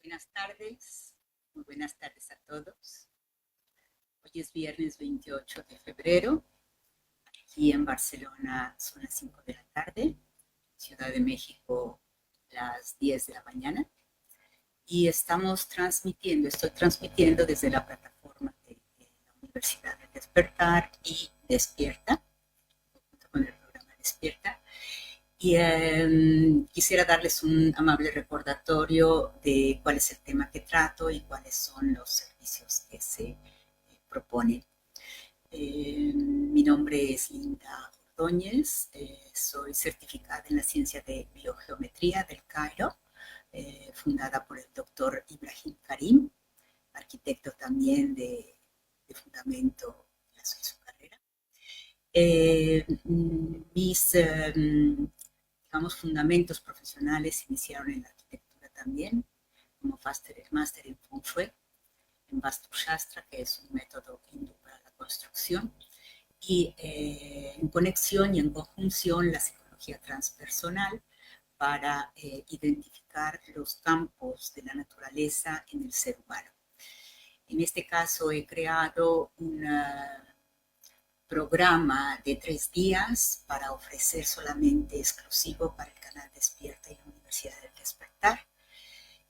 Buenas tardes, muy buenas tardes a todos. Hoy es viernes 28 de febrero. Aquí en Barcelona son las 5 de la tarde, Ciudad de México las 10 de la mañana. Y estoy transmitiendo desde la plataforma de la Universidad de Despertar y Despierta, junto con el programa Despierta. Y quisiera darles un amable recordatorio de cuál es el tema que trato y cuáles son los servicios que se proponen. Mi nombre es Linda Ordóñez, soy certificada en la ciencia de biogeometría del Cairo, fundada por el doctor Ibrahim Karim, arquitecto también de fundamento de su carrera. Mis digamos, fundamentos profesionales iniciaron en la arquitectura también, como máster en Feng Shui, en Vastu Shastra, que es un método hindú para la construcción, y en conexión y en conjunción la psicología transpersonal para identificar los campos de la naturaleza en el ser humano. En este caso he creado una programa de 3 días para ofrecer solamente exclusivo para el canal Despierta y la Universidad del Despertar,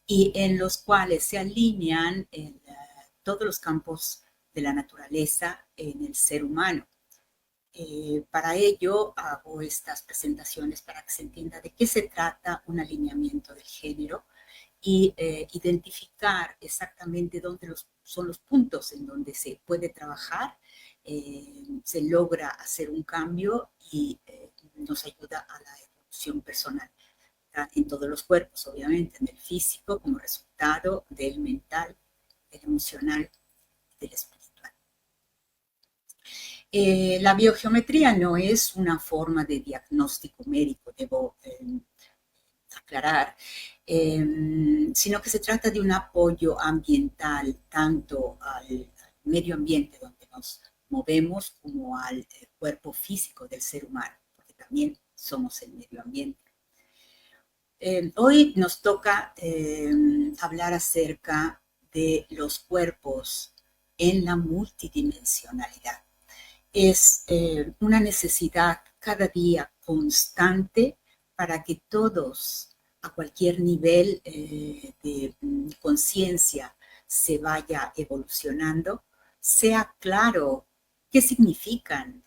y en los cuales se alinean todos los campos de la naturaleza en el ser humano. Para ello hago estas presentaciones para que se entienda de qué se trata un alineamiento del género y identificar exactamente dónde son los puntos en donde se puede trabajar, se logra hacer un cambio y nos ayuda a la evolución personal en todos los cuerpos, obviamente, en el físico como resultado del mental, del emocional, del espiritual. La biogeometría no es una forma de diagnóstico médico, debo aclarar, sino que se trata de un apoyo ambiental tanto al medio ambiente donde nos movemos como al cuerpo físico del ser humano, porque también somos el medio ambiente. Hoy nos toca hablar acerca de los cuerpos en la multidimensionalidad. Es una necesidad cada día constante para que todos, a cualquier nivel de conciencia, se vaya evolucionando, sea claro qué significan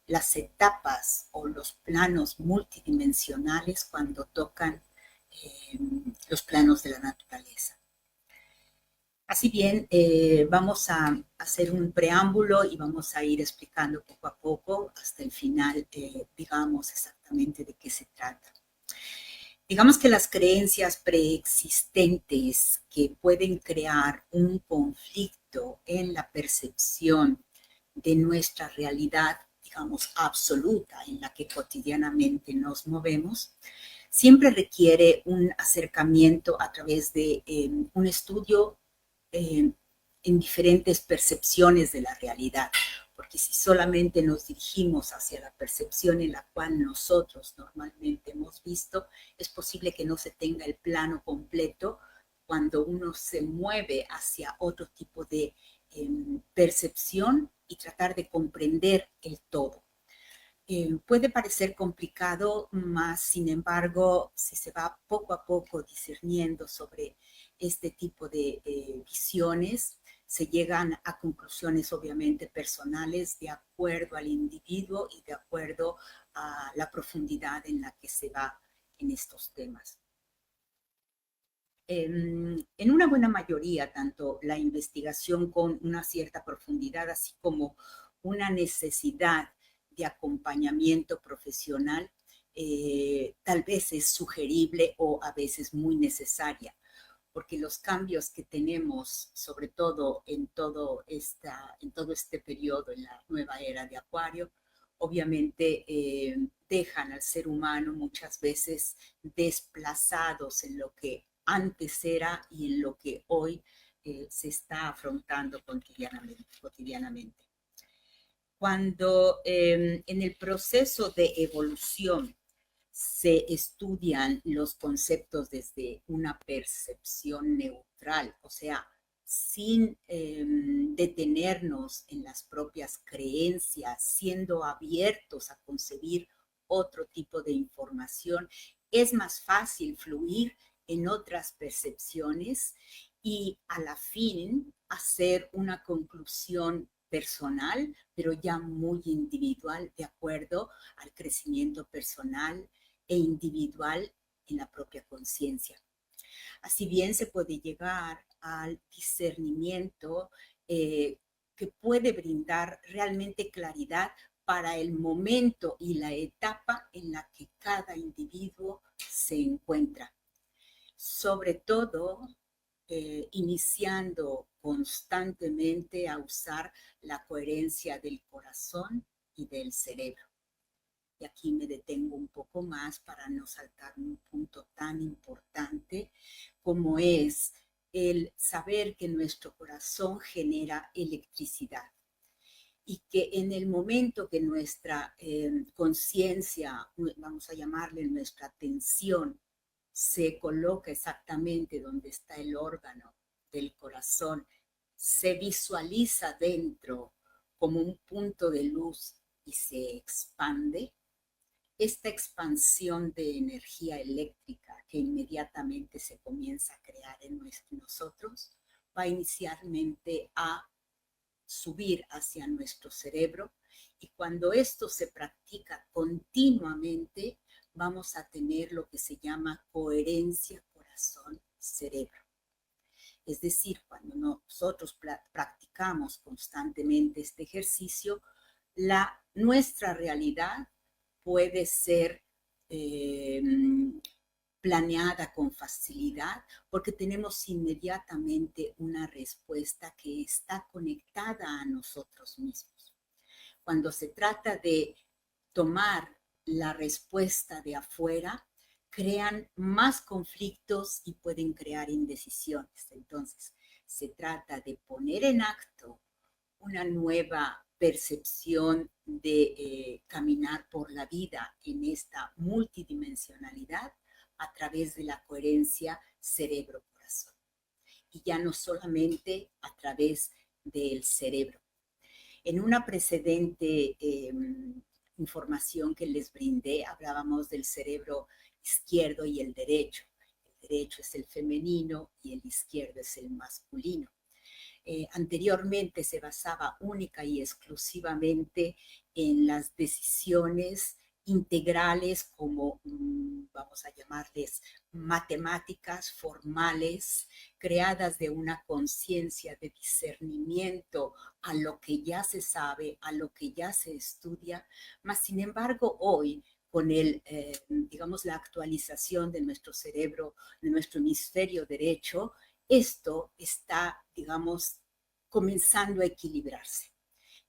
las etapas o los planos multidimensionales cuando tocan los planos de la naturaleza. Así bien, vamos a hacer un preámbulo y vamos a ir explicando poco a poco hasta el final, digamos exactamente de qué se trata. Digamos que las creencias preexistentes que pueden crear un conflicto en la percepción de nuestra realidad, digamos, absoluta en la que cotidianamente nos movemos, siempre requiere un acercamiento a través de un estudio en diferentes percepciones de la realidad, porque si solamente nos dirigimos hacia la percepción en la cual nosotros normalmente hemos visto, es posible que no se tenga el plano completo cuando uno se mueve hacia otro tipo de percepción y tratar de comprender el todo. Puede parecer complicado, más sin embargo, si se va poco a poco discerniendo sobre este tipo de visiones, se llegan a conclusiones obviamente personales de acuerdo al individuo y de acuerdo a la profundidad en la que se va en estos temas. En una buena mayoría, tanto la investigación con una cierta profundidad, así como una necesidad de acompañamiento profesional, tal vez es sugerible o a veces muy necesaria, porque los cambios que tenemos, sobre todo en todo este periodo, en la nueva era de Acuario, obviamente dejan al ser humano muchas veces desplazados en lo que antes era y en lo que hoy se está afrontando cotidianamente. Cuando en el proceso de evolución se estudian los conceptos desde una percepción neutral, o sea, sin detenernos en las propias creencias, siendo abiertos a concebir otro tipo de información, es más fácil fluir en otras percepciones y a la fin hacer una conclusión personal, pero ya muy individual, de acuerdo al crecimiento personal e individual en la propia conciencia. Así bien se puede llegar al discernimiento que puede brindar realmente claridad para el momento y la etapa en la que cada individuo se encuentra. Sobre todo, iniciando constantemente a usar la coherencia del corazón y del cerebro. Y aquí me detengo un poco más para no saltar un punto tan importante como es el saber que nuestro corazón genera electricidad y que en el momento que nuestra conciencia, vamos a llamarle nuestra atención, se coloca exactamente donde está el órgano del corazón, se visualiza dentro como un punto de luz y se expande, esta expansión de energía eléctrica que inmediatamente se comienza a crear en nosotros va inicialmente a subir hacia nuestro cerebro y cuando esto se practica continuamente vamos a tener lo que se llama coherencia corazón-cerebro. Es decir, cuando nosotros practicamos constantemente este ejercicio, nuestra realidad puede ser eh, planeada con facilidad porque tenemos inmediatamente una respuesta que está conectada a nosotros mismos. Cuando se trata de tomar la respuesta de afuera, crean más conflictos y pueden crear indecisiones. Entonces, se trata de poner en acto una nueva percepción de caminar por la vida en esta multidimensionalidad a través de la coherencia cerebro-corazón. Y ya no solamente a través del cerebro. En una precedente información que les brindé, hablábamos del cerebro izquierdo y el derecho. El derecho es el femenino y el izquierdo es el masculino. Anteriormente se basaba única y exclusivamente en las decisiones integrales como, vamos a llamarles, matemáticas formales, creadas de una conciencia de discernimiento a lo que ya se sabe, a lo que ya se estudia, mas sin embargo hoy con digamos, la actualización de nuestro cerebro, de nuestro hemisferio derecho, esto está, digamos, comenzando a equilibrarse.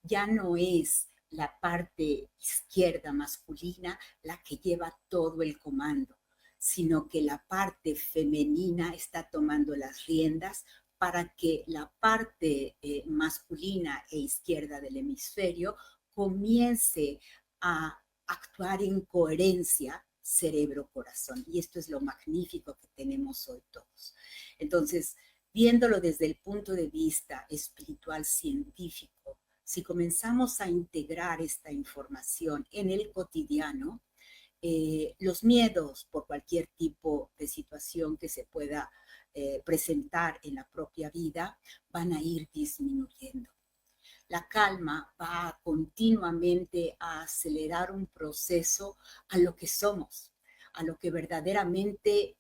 Ya no es la parte izquierda masculina la que lleva todo el comando, sino que la parte femenina está tomando las riendas para que la parte masculina e izquierda del hemisferio comience a actuar en coherencia cerebro-corazón. Y esto es lo magnífico que tenemos hoy todos. Entonces, viéndolo desde el punto de vista espiritual científico, si comenzamos a integrar esta información en el cotidiano, los miedos por cualquier tipo de situación que se pueda presentar en la propia vida van a ir disminuyendo. La calma va continuamente a acelerar un proceso a lo que somos, a lo que verdaderamente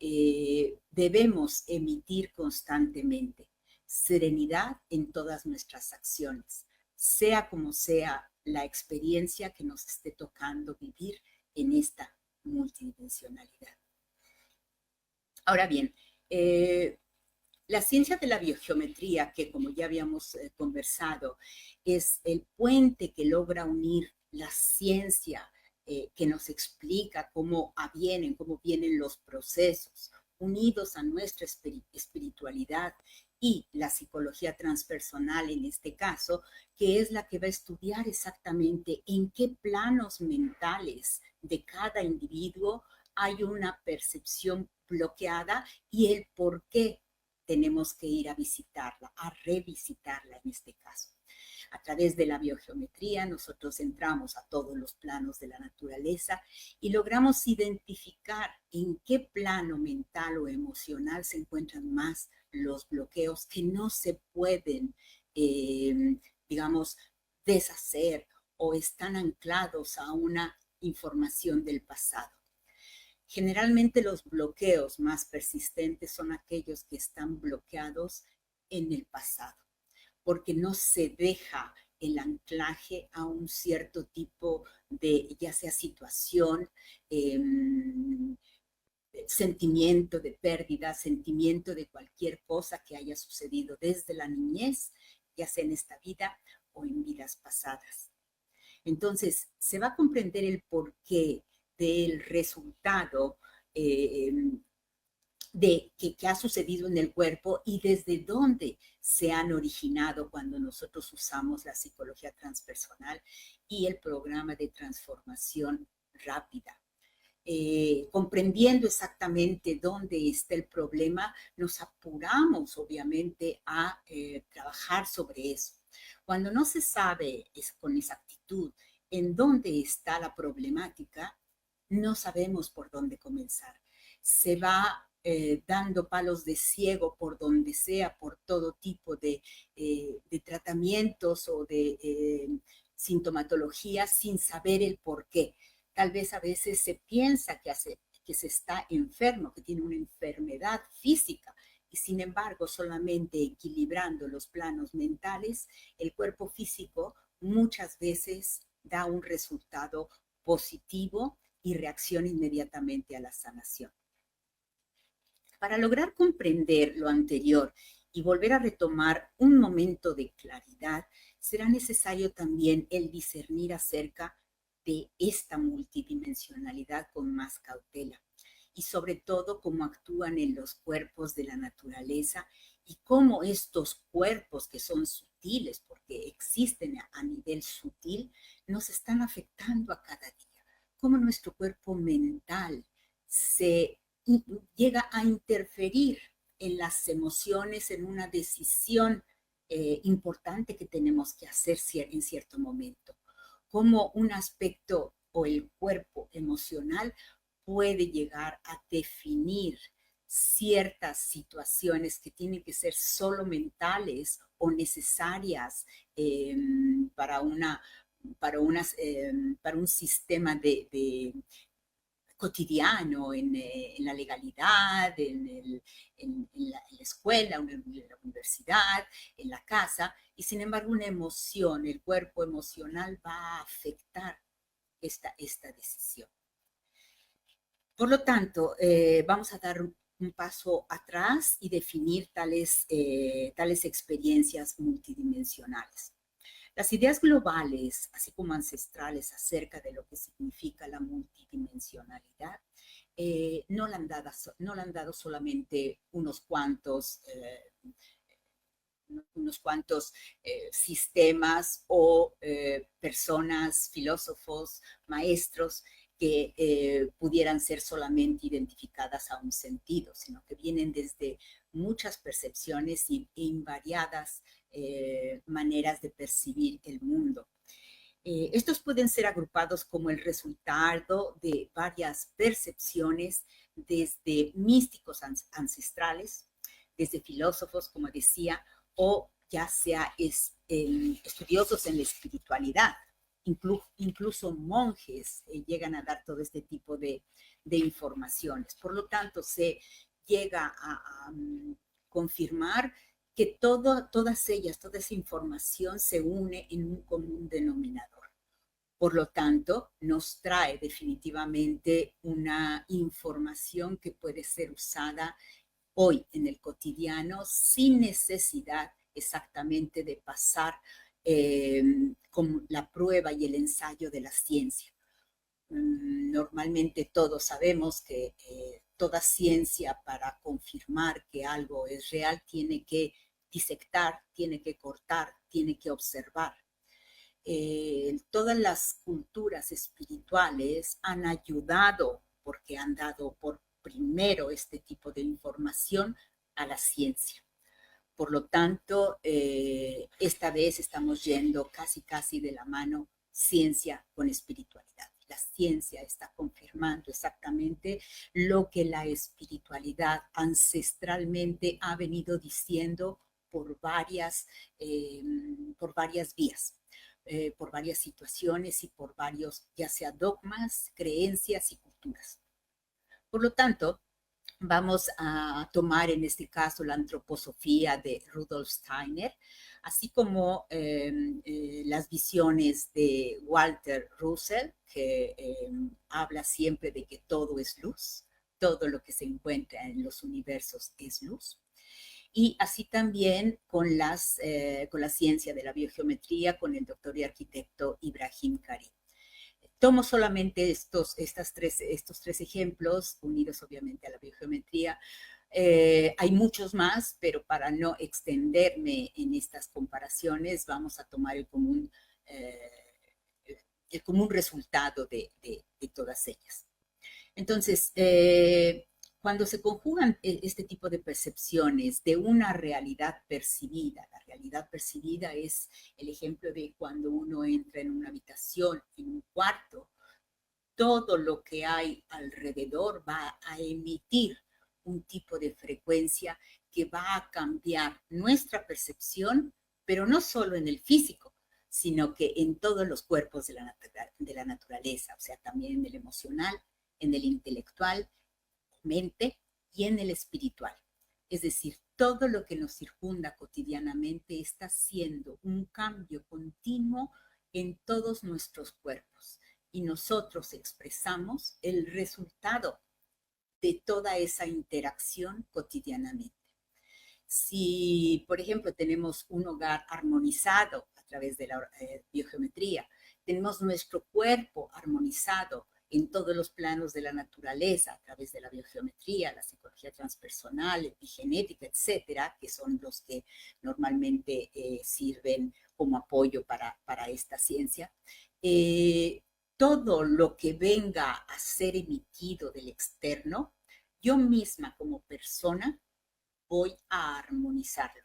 debemos emitir constantemente. Serenidad en todas nuestras acciones, sea como sea la experiencia que nos esté tocando vivir en esta multidimensionalidad. Ahora bien, la ciencia de la biogeometría, que como ya habíamos conversado, es el puente que logra unir la ciencia que nos explica cómo vienen los procesos, unidos a nuestra espiritualidad y la psicología transpersonal en este caso, que es la que va a estudiar exactamente en qué planos mentales de cada individuo hay una percepción bloqueada y el por qué tenemos que ir a visitarla, a revisitarla en este caso. A través de la biogeometría nosotros entramos a todos los planos de la naturaleza y logramos identificar en qué plano mental o emocional se encuentran más los bloqueos que no se pueden, digamos, deshacer o están anclados a una información del pasado. Generalmente los bloqueos más persistentes son aquellos que están bloqueados en el pasado, porque no se deja el anclaje a un cierto tipo de, ya sea situación, eh, sentimiento de pérdida, sentimiento de cualquier cosa que haya sucedido desde la niñez, ya sea en esta vida o en vidas pasadas. Entonces, se va a comprender el porqué del resultado que ha sucedido en el cuerpo y desde dónde se han originado cuando nosotros usamos la psicología transpersonal y el programa de transformación rápida. Comprendiendo exactamente dónde está el problema, nos apuramos obviamente a trabajar sobre eso. Cuando no se sabe con exactitud en dónde está la problemática, no sabemos por dónde comenzar. Se va dando palos de ciego por donde sea, por todo tipo de tratamientos o de sintomatología sin saber el por qué. Tal vez a veces se piensa que se está enfermo, que tiene una enfermedad física, y sin embargo solamente equilibrando los planos mentales, el cuerpo físico muchas veces da un resultado positivo y reacciona inmediatamente a la sanación. Para lograr comprender lo anterior y volver a retomar un momento de claridad, será necesario también el discernir acerca de esta multidimensionalidad con más cautela y sobre todo cómo actúan en los cuerpos de la naturaleza y cómo estos cuerpos que son sutiles, porque existen a nivel sutil, nos están afectando a cada día. Cómo nuestro cuerpo mental se llega a interferir en las emociones, en una decisión importante que tenemos que hacer en cierto momento. Como un aspecto o el cuerpo emocional puede llegar a definir ciertas situaciones que tienen que ser solo mentales o necesarias para, para un sistema de cotidiano, en la legalidad, en la escuela, en la universidad, en la casa, y sin embargo una emoción, el cuerpo emocional va a afectar esta decisión. Por lo tanto, vamos a dar un paso atrás y definir tales experiencias multidimensionales. Las ideas globales, así como ancestrales acerca de lo que significa la multidimensionalidad, no la han dado solamente unos cuantos sistemas o personas, filósofos, maestros que pudieran ser solamente identificadas a un sentido, sino que vienen desde muchas percepciones e invariadas maneras de percibir el mundo. Estos pueden ser agrupados como el resultado de varias percepciones desde místicos ancestrales, desde filósofos, como decía, o ya sea estudiosos en la espiritualidad. Incluso monjes llegan a dar todo este tipo de informaciones. Por lo tanto, se llega a confirmar que todas ellas, toda esa información se une en un común denominador. Por lo tanto, nos trae definitivamente una información que puede ser usada hoy en el cotidiano sin necesidad exactamente de pasar con la prueba y el ensayo de la ciencia. Normalmente todos sabemos que toda ciencia para confirmar que algo es real tiene que disectar, tiene que cortar, tiene que observar. Todas las culturas espirituales han ayudado porque han dado por primero este tipo de información a la ciencia. Por lo tanto, esta vez estamos yendo casi de la mano ciencia con espiritualidad. La ciencia está confirmando exactamente lo que la espiritualidad ancestralmente ha venido diciendo por varias vías, por varias situaciones y por varios, ya sea dogmas, creencias y culturas. Por lo tanto, vamos a tomar en este caso la antroposofía de Rudolf Steiner, así como las visiones de Walter Russell, que habla siempre de que todo es luz, todo lo que se encuentra en los universos es luz. Y así también con la ciencia de la biogeometría, con el doctor y arquitecto Ibrahim Karim. Tomo solamente estos tres ejemplos, unidos obviamente a la biogeometría. Hay muchos más, pero para no extenderme en estas comparaciones, vamos a tomar el común resultado de todas ellas. Entonces, cuando se conjugan este tipo de percepciones de una realidad percibida, la realidad percibida es el ejemplo de cuando uno entra en una habitación, en un cuarto, todo lo que hay alrededor va a emitir un tipo de frecuencia que va a cambiar nuestra percepción, pero no solo en el físico, sino que en todos los cuerpos de la naturaleza, o sea, también en el emocional, en el intelectual, mente y en el espiritual. Es decir, todo lo que nos circunda cotidianamente está siendo un cambio continuo en todos nuestros cuerpos y nosotros expresamos el resultado de toda esa interacción cotidianamente. Si, por ejemplo, tenemos un hogar armonizado a través de la biogeometría, tenemos nuestro cuerpo armonizado en todos los planos de la naturaleza a través de la biogeometría, la psicología transpersonal, epigenética, etcétera, que son los que normalmente sirven como apoyo para esta ciencia. Todo lo que venga a ser emitido del externo, yo misma como persona voy a armonizarlo.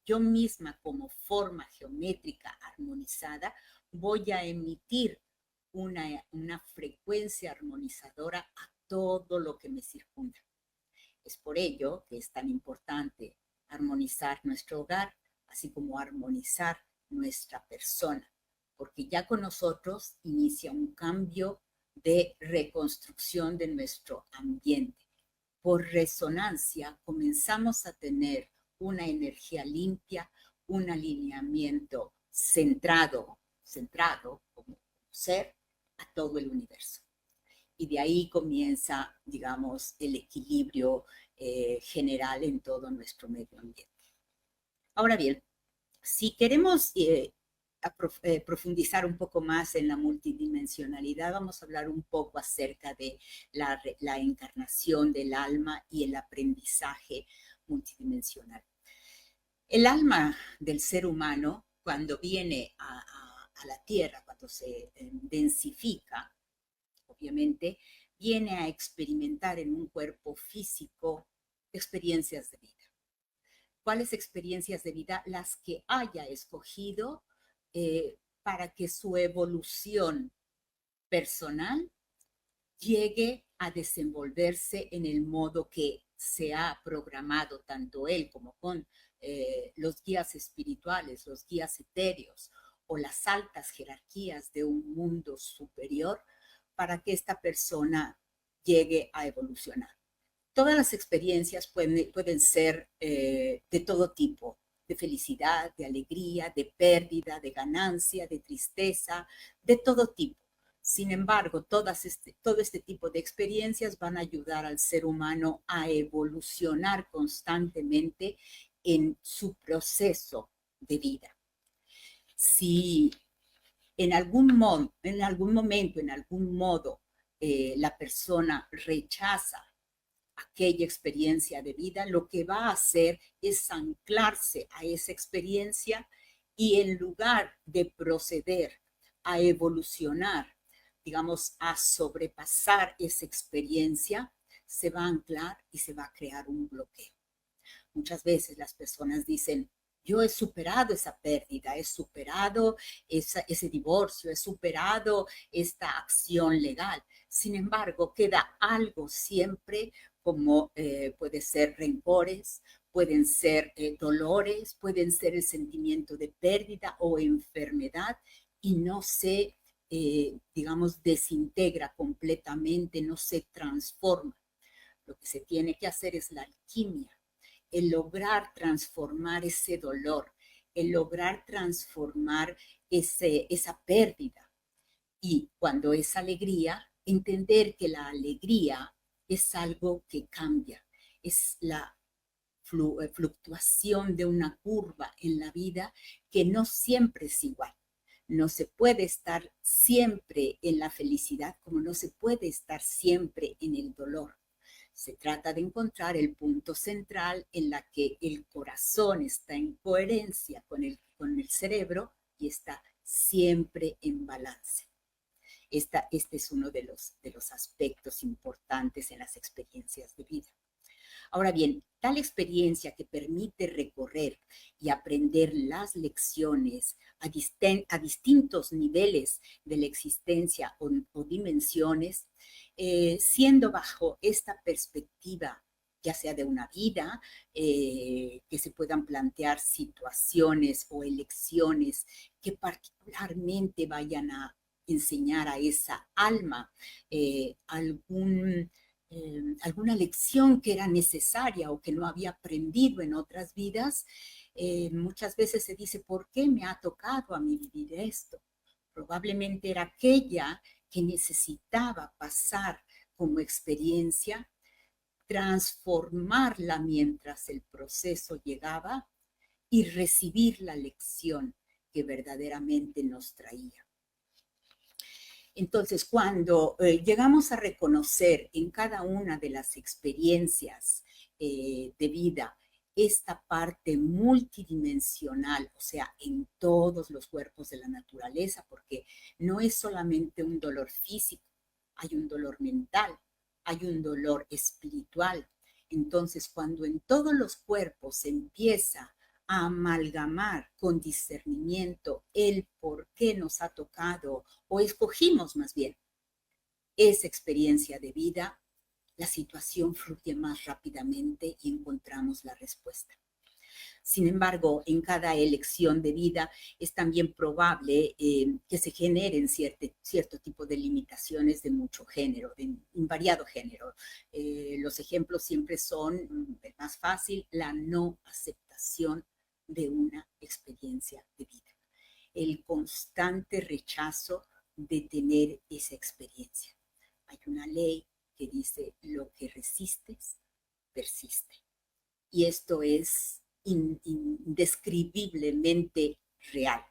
Yo misma como forma geométrica armonizada voy a emitir una frecuencia armonizadora a todo lo que me circunda. Es por ello que es tan importante armonizar nuestro hogar, así como armonizar nuestra persona, porque ya con nosotros inicia un cambio de reconstrucción de nuestro ambiente. Por resonancia comenzamos a tener una energía limpia, un alineamiento centrado como ser a todo el universo. Y de ahí comienza, digamos, el equilibrio general en todo nuestro medio ambiente. Ahora bien, si queremos profundizar un poco más en la multidimensionalidad, vamos a hablar un poco acerca de la encarnación del alma y el aprendizaje multidimensional. El alma del ser humano, cuando viene a la Tierra, cuando se densifica, obviamente, viene a experimentar en un cuerpo físico experiencias de vida. ¿Cuáles experiencias de vida? Las que haya escogido para que su evolución personal llegue a desenvolverse en el modo que se ha programado tanto él como con los guías espirituales, los guías etéreos o las altas jerarquías de un mundo superior para que esta persona llegue a evolucionar. Todas las experiencias pueden ser de todo tipo, de felicidad, de alegría, de pérdida, de ganancia, de tristeza, de todo tipo. Sin embargo, todo este tipo de experiencias van a ayudar al ser humano a evolucionar constantemente en su proceso de vida. Si en algún momento, en algún modo, la persona rechaza aquella experiencia de vida, lo que va a hacer es anclarse a esa experiencia y en lugar de proceder a evolucionar, digamos, a sobrepasar esa experiencia, se va a anclar y se va a crear un bloqueo. Muchas veces las personas dicen, yo he superado esa pérdida, he superado ese divorcio, he superado esta acción legal. Sin embargo, queda algo siempre como puede ser rencores, pueden ser dolores, pueden ser el sentimiento de pérdida o enfermedad y no se, digamos, desintegra completamente, no se transforma. Lo que se tiene que hacer es la alquimia, el lograr transformar ese dolor, el lograr transformar esa pérdida. Y cuando es alegría, entender que la alegría es algo que cambia, es la fluctuación de una curva en la vida que no siempre es igual. No se puede estar siempre en la felicidad como no se puede estar siempre en el dolor. Se trata de encontrar el punto central en la que el corazón está en coherencia con el cerebro y está siempre en balance. Este es uno de los aspectos importantes en las experiencias de vida. Ahora bien, tal experiencia que permite recorrer y aprender las lecciones a distintos niveles de la existencia o dimensiones, siendo bajo esta perspectiva, ya sea de una vida, que se puedan plantear situaciones o elecciones que particularmente vayan a enseñar a esa alma alguna lección que era necesaria o que no había aprendido en otras vidas. Muchas veces se dice, ¿por qué me ha tocado a mí vivir esto? Probablemente era aquella que necesitaba pasar como experiencia, transformarla mientras el proceso llegaba y recibir la lección que verdaderamente nos traía. Entonces, cuando llegamos a reconocer en cada una de las experiencias de vida esta parte multidimensional, o sea, en todos los cuerpos de la naturaleza, porque no es solamente un dolor físico, hay un dolor mental, hay un dolor espiritual. Entonces, cuando en todos los cuerpos se empieza a amalgamar con discernimiento el por qué nos ha tocado o escogimos más bien esa experiencia de vida, la situación fluye más rápidamente y encontramos la respuesta. Sin embargo, en cada elección de vida es también probable que se generen cierto tipo de limitaciones de mucho género, de invariado género. Los ejemplos siempre son, el más fácil, la no aceptación de una experiencia de vida, el constante rechazo de tener esa experiencia. Hay una ley que dice, lo que resistes, persiste. Y esto es indescribiblemente real.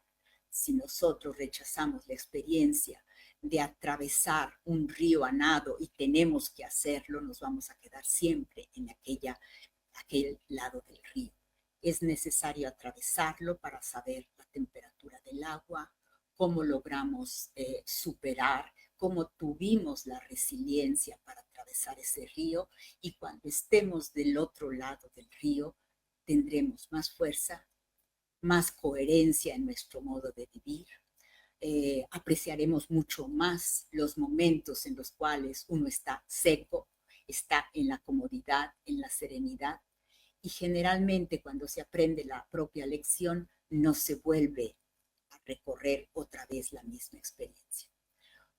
Si nosotros rechazamos la experiencia de atravesar un río a nado y tenemos que hacerlo, nos vamos a quedar siempre en aquel lado del río. Es necesario atravesarlo para saber la temperatura del agua, cómo logramos superar, cómo tuvimos la resiliencia para atravesar ese río, y cuando estemos del otro lado del río tendremos más fuerza, más coherencia en nuestro modo de vivir. Apreciaremos mucho más los momentos en los cuales uno está seco, está en la comodidad, en la serenidad, y generalmente cuando se aprende la propia lección no se vuelve a recorrer otra vez la misma experiencia.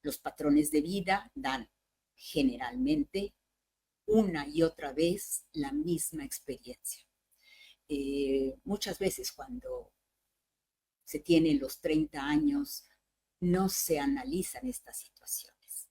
Los patrones de vida dan generalmente una y otra vez la misma experiencia. Muchas veces cuando se tienen los 30 años no se analizan estas situaciones.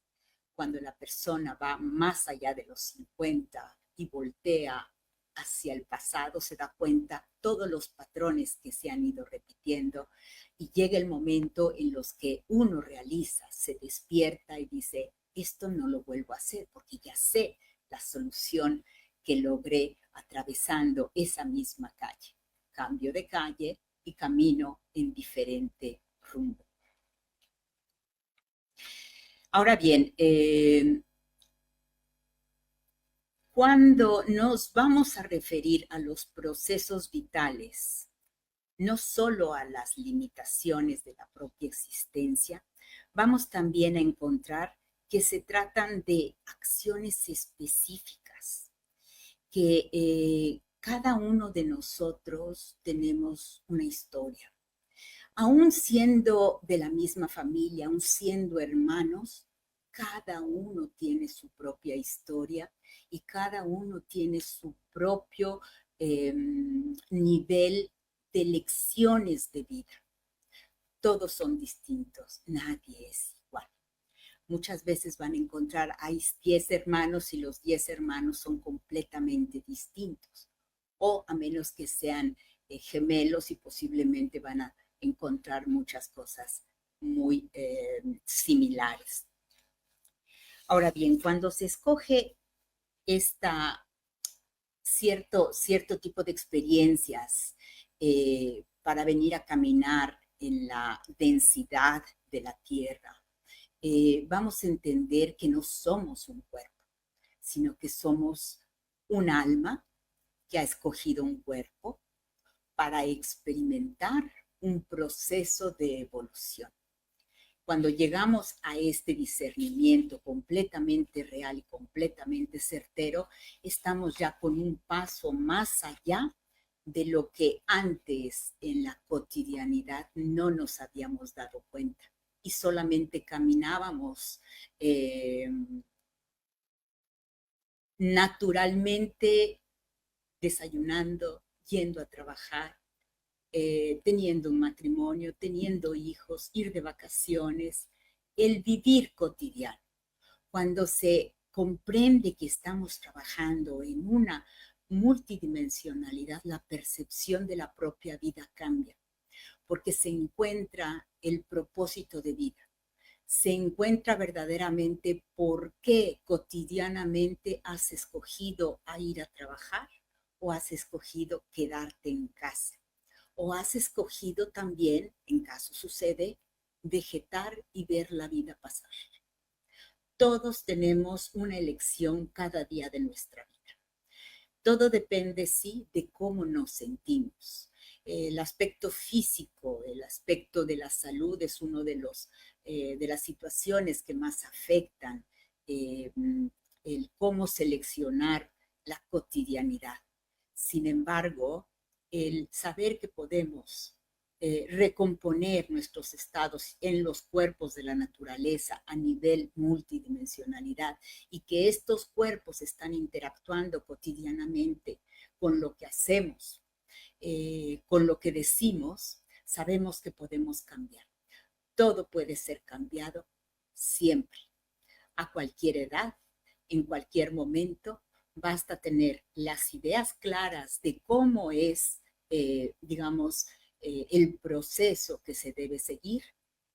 Cuando la persona va más allá de los 50 y voltea hacia el pasado, se da cuenta todos los patrones que se han ido repitiendo, y llega el momento en los que uno realiza, se despierta y dice, esto no lo vuelvo a hacer porque ya sé la solución que logré atravesando esa misma calle. Cambio de calle y camino en diferente rumbo. Ahora bien, cuando nos vamos a referir a los procesos vitales, no solo a las limitaciones de la propia existencia, vamos también a encontrar que se tratan de acciones específicas, que cada uno de nosotros tenemos una historia. Aún siendo de la misma familia, aún siendo hermanos, cada uno tiene su propia historia y cada uno tiene su propio nivel de lecciones de vida. Todos son distintos, nadie es igual. Muchas veces van a encontrar, hay 10 hermanos y los 10 hermanos son completamente distintos. O a menos que sean gemelos y posiblemente van a encontrar muchas cosas muy similares. Ahora bien, cuando se escoge esta cierto tipo de experiencias para venir a caminar en la densidad de la tierra, vamos a entender que no somos un cuerpo, sino que somos un alma que ha escogido un cuerpo para experimentar un proceso de evolución. Cuando llegamos a este discernimiento completamente real y completamente certero, estamos ya con un paso más allá de lo que antes en la cotidianidad no nos habíamos dado cuenta y solamente caminábamos naturalmente, desayunando, yendo a trabajar, teniendo un matrimonio, teniendo hijos, ir de vacaciones, el vivir cotidiano. Cuando se comprende que estamos trabajando en una multidimensionalidad, la percepción de la propia vida cambia, porque se encuentra el propósito de vida. Se encuentra verdaderamente por qué cotidianamente has escogido a ir a trabajar o has escogido quedarte en casa o has escogido también, en caso sucede, vegetar y ver la vida pasar. Todos tenemos una elección cada día de nuestra vida. Todo depende, sí, de cómo nos sentimos. El aspecto físico, el aspecto de la salud es uno de las situaciones que más afectan el cómo seleccionar la cotidianidad. Sin embargo, el saber que podemos recomponer nuestros estados en los cuerpos de la naturaleza a nivel multidimensionalidad y que estos cuerpos están interactuando cotidianamente con lo que hacemos, con lo que decimos, sabemos que podemos cambiar. Todo puede ser cambiado siempre, a cualquier edad, en cualquier momento. Basta tener las ideas claras de cómo es, digamos, el proceso que se debe seguir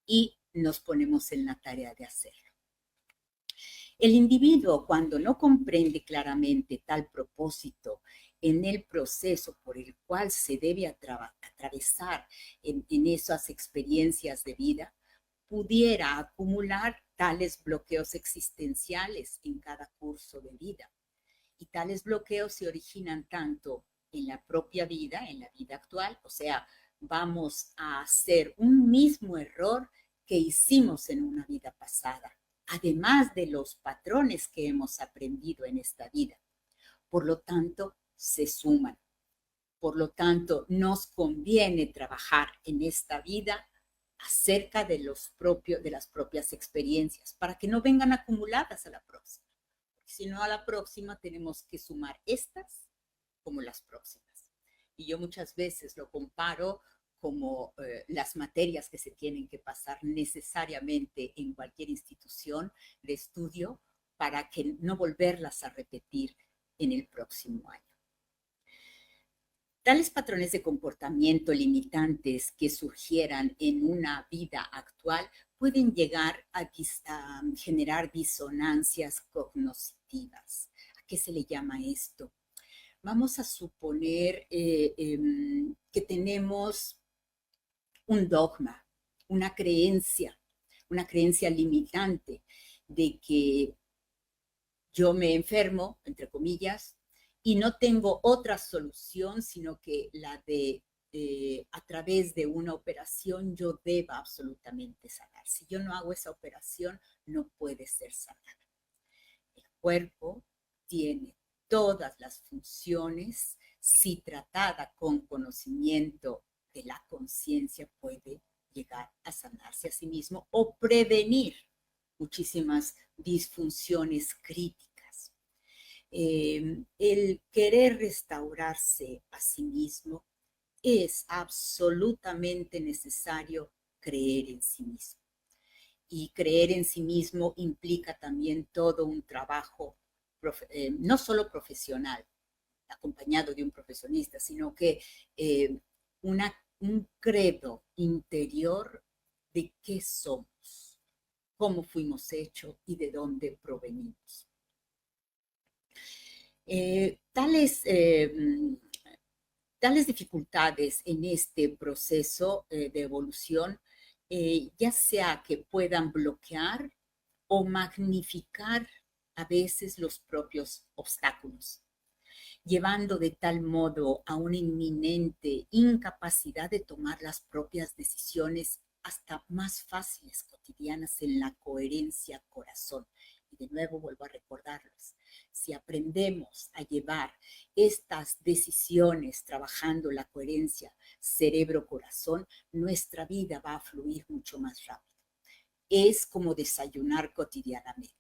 y nos ponemos en la tarea de hacerlo. El individuo, cuando no comprende claramente tal propósito en el proceso por el cual se debe atravesar en esas experiencias de vida, pudiera acumular tales bloqueos existenciales en cada curso de vida. Y tales bloqueos se originan tanto en la propia vida, en la vida actual, o sea, vamos a hacer un mismo error que hicimos en una vida pasada, además de los patrones que hemos aprendido en esta vida. Por lo tanto, se suman. Por lo tanto, nos conviene trabajar en esta vida acerca de las propias experiencias, para que no vengan acumuladas a la próxima. Si no, a la próxima tenemos que sumar estas como las próximas. Y yo muchas veces lo comparo como las materias que se tienen que pasar necesariamente en cualquier institución de estudio para que no volverlas a repetir en el próximo año. Tales patrones de comportamiento limitantes que surgieran en una vida actual pueden llegar a generar disonancias cognitivas. ¿A qué se le llama esto? Vamos a suponer que tenemos un dogma, una creencia limitante de que yo me enfermo, entre comillas, y no tengo otra solución sino que la de a través de una operación yo deba absolutamente sanar. Si yo no hago esa operación, no puede ser sanada. El cuerpo tiene todas las funciones, si tratada con conocimiento de la conciencia, puede llegar a sanarse a sí mismo o prevenir muchísimas disfunciones críticas. El querer restaurarse a sí mismo es absolutamente necesario creer en sí mismo. Y creer en sí mismo implica también todo un trabajo, no solo profesional, acompañado de un profesionista, sino que un credo interior de qué somos, cómo fuimos hechos y de dónde provenimos. Tales dificultades en este proceso de evolución, ya sea que puedan bloquear o magnificar a veces los propios obstáculos, llevando de tal modo a una inminente incapacidad de tomar las propias decisiones hasta más fáciles, cotidianas, en la coherencia corazón. Y de nuevo vuelvo a recordarlos, si aprendemos a llevar estas decisiones trabajando la coherencia cerebro-corazón, nuestra vida va a fluir mucho más rápido. Es como desayunar cotidianamente,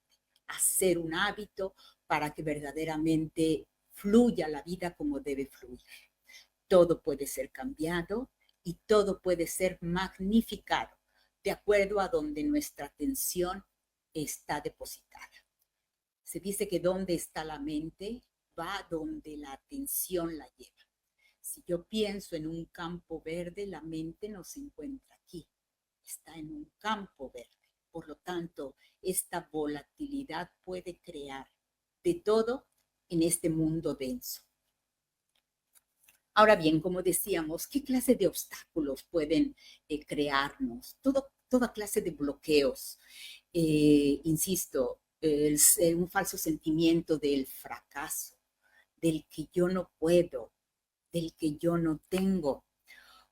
hacer un hábito para que verdaderamente fluya la vida como debe fluir. Todo puede ser cambiado y todo puede ser magnificado de acuerdo a donde nuestra atención está depositada. Se dice que donde está la mente va donde la atención la lleva. Si yo pienso en un campo verde, la mente no se encuentra aquí, está en un campo verde. Por lo tanto, esta volatilidad puede crear de todo en este mundo denso. Ahora bien, como decíamos, ¿qué clase de obstáculos pueden crearnos? Toda clase de bloqueos. Insisto, un falso sentimiento del fracaso, del que yo no puedo, del que yo no tengo,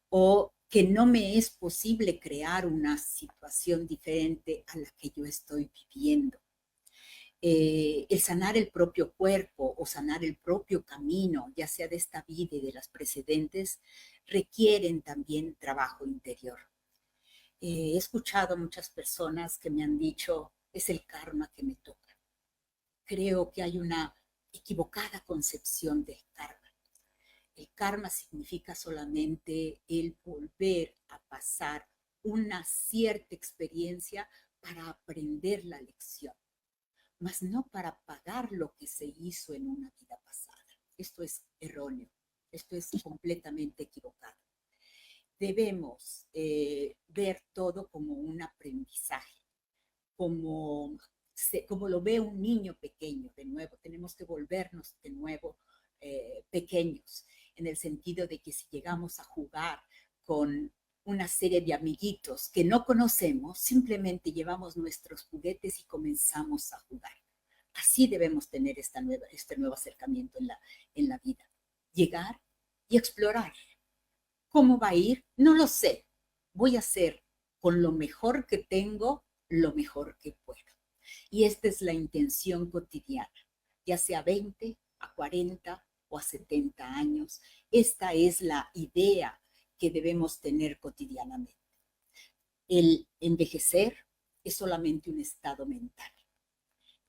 o que no me es posible crear una situación diferente a la que yo estoy viviendo. El sanar el propio cuerpo o sanar el propio camino, ya sea de esta vida y de las precedentes, requieren también trabajo interior. He escuchado a muchas personas que me han dicho, es el karma que me toca. Creo que hay una equivocada concepción del karma. El karma significa solamente el volver a pasar una cierta experiencia para aprender la lección, mas no para pagar lo que se hizo en una vida pasada. Esto es erróneo, esto es completamente equivocado. Debemos ver todo como un aprendizaje, como lo ve un niño pequeño. De nuevo, tenemos que volvernos de nuevo pequeños, en el sentido de que si llegamos a jugar con una serie de amiguitos que no conocemos, simplemente llevamos nuestros juguetes y comenzamos a jugar. Así debemos tener este nuevo acercamiento en la vida. Llegar y explorar. ¿Cómo va a ir? No lo sé. Voy a hacer con lo mejor que tengo, lo mejor que puedo. Y esta es la intención cotidiana, ya sea 20, a 40 o a 70 años. Esta es la idea que debemos tener cotidianamente. El envejecer es solamente un estado mental.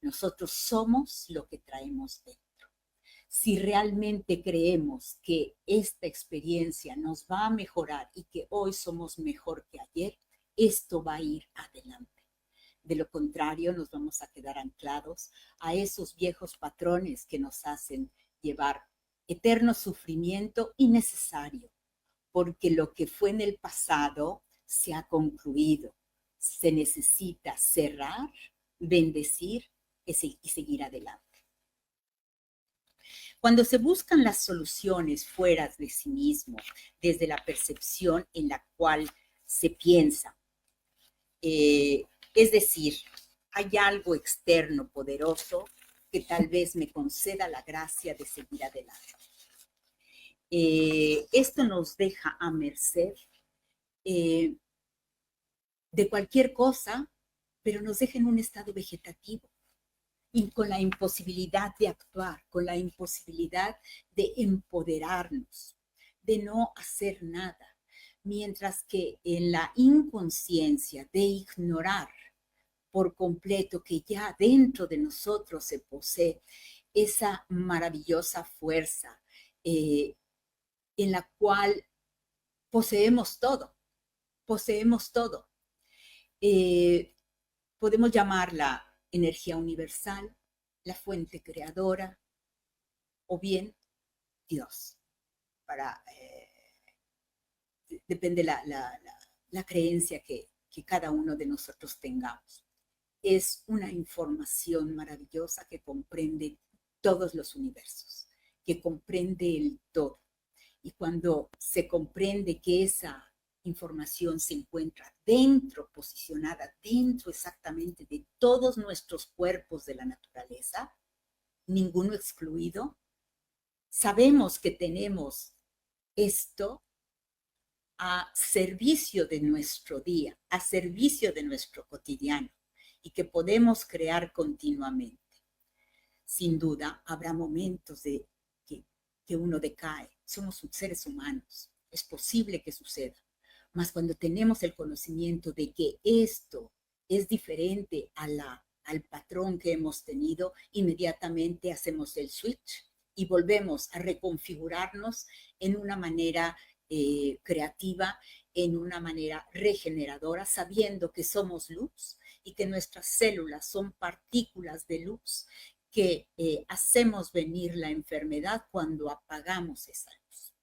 Nosotros somos lo que traemos dentro. Si realmente creemos que esta experiencia nos va a mejorar y que hoy somos mejor que ayer, esto va a ir adelante. De lo contrario, nos vamos a quedar anclados a esos viejos patrones que nos hacen llevar eterno sufrimiento innecesario, porque lo que fue en el pasado se ha concluido. Se necesita cerrar, bendecir y seguir adelante. Cuando se buscan las soluciones fuera de sí mismo, desde la percepción en la cual se piensa, es decir, hay algo externo poderoso que tal vez me conceda la gracia de seguir adelante. Esto nos deja a merced eh, de cualquier cosa, pero nos deja en un estado vegetativo y con la imposibilidad de actuar, con la imposibilidad de empoderarnos, de no hacer nada, mientras que en la inconsciencia de ignorar por completo que ya dentro de nosotros se posee esa maravillosa fuerza en la cual poseemos todo, poseemos todo. Podemos llamarla energía universal, la fuente creadora o bien Dios. Para, depende la creencia que cada uno de nosotros tengamos. Es una información maravillosa que comprende todos los universos, que comprende el todo. Y cuando se comprende que esa información se encuentra dentro, posicionada dentro exactamente de todos nuestros cuerpos de la naturaleza, ninguno excluido, sabemos que tenemos esto a servicio de nuestro día, a servicio de nuestro cotidiano y que podemos crear continuamente. Sin duda, habrá momentos de que uno decae. Somos seres humanos. Es posible que suceda. Mas cuando tenemos el conocimiento de que esto es diferente al patrón que hemos tenido, inmediatamente hacemos el switch y volvemos a reconfigurarnos en una manera creativa, en una manera regeneradora, sabiendo que somos luz y que nuestras células son partículas de luz que hacemos venir la enfermedad cuando apagamos esa luz.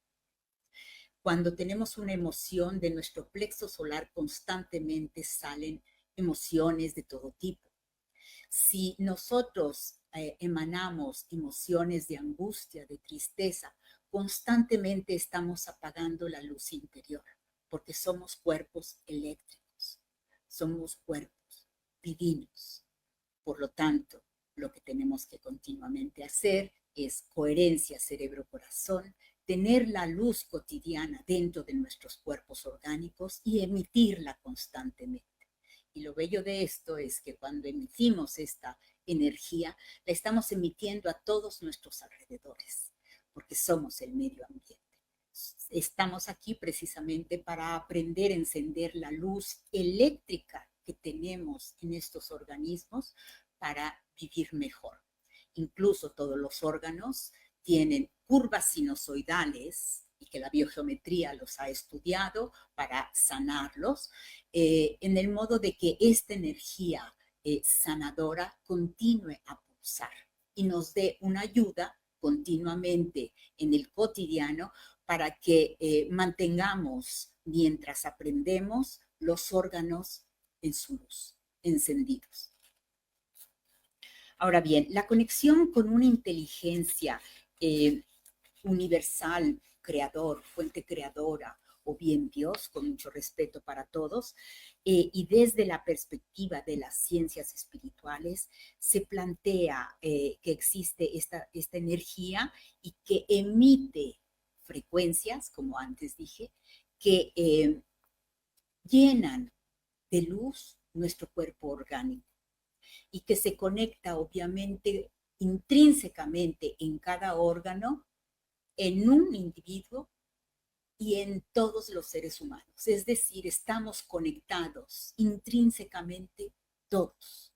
Cuando tenemos una emoción de nuestro plexo solar, constantemente salen emociones de todo tipo. Si nosotros emanamos emociones de angustia, de tristeza, constantemente estamos apagando la luz interior, porque somos cuerpos eléctricos, somos cuerpos divinos. Por lo tanto, lo que tenemos que continuamente hacer es coherencia cerebro-corazón, tener la luz cotidiana dentro de nuestros cuerpos orgánicos y emitirla constantemente. Y lo bello de esto es que cuando emitimos esta energía, la estamos emitiendo a todos nuestros alrededores, porque somos el medio ambiente. Estamos aquí precisamente para aprender a encender la luz eléctrica que tenemos en estos organismos para vivir mejor. Incluso todos los órganos tienen curvas sinusoidales y que la biogeometría los ha estudiado para sanarlos, en el modo de que esta energía sanadora continúe a pulsar y nos dé una ayuda continuamente en el cotidiano para que mantengamos, mientras aprendemos, los órganos en su luz, encendidos. Ahora bien, la conexión con una inteligencia universal, creador, fuente creadora, o bien Dios, con mucho respeto para todos, y desde la perspectiva de las ciencias espirituales, se plantea que existe esta energía y que emite frecuencias, como antes dije, que llenan de luz nuestro cuerpo orgánico y que se conecta obviamente intrínsecamente en cada órgano, en un individuo y en todos los seres humanos. Es decir, estamos conectados intrínsecamente todos.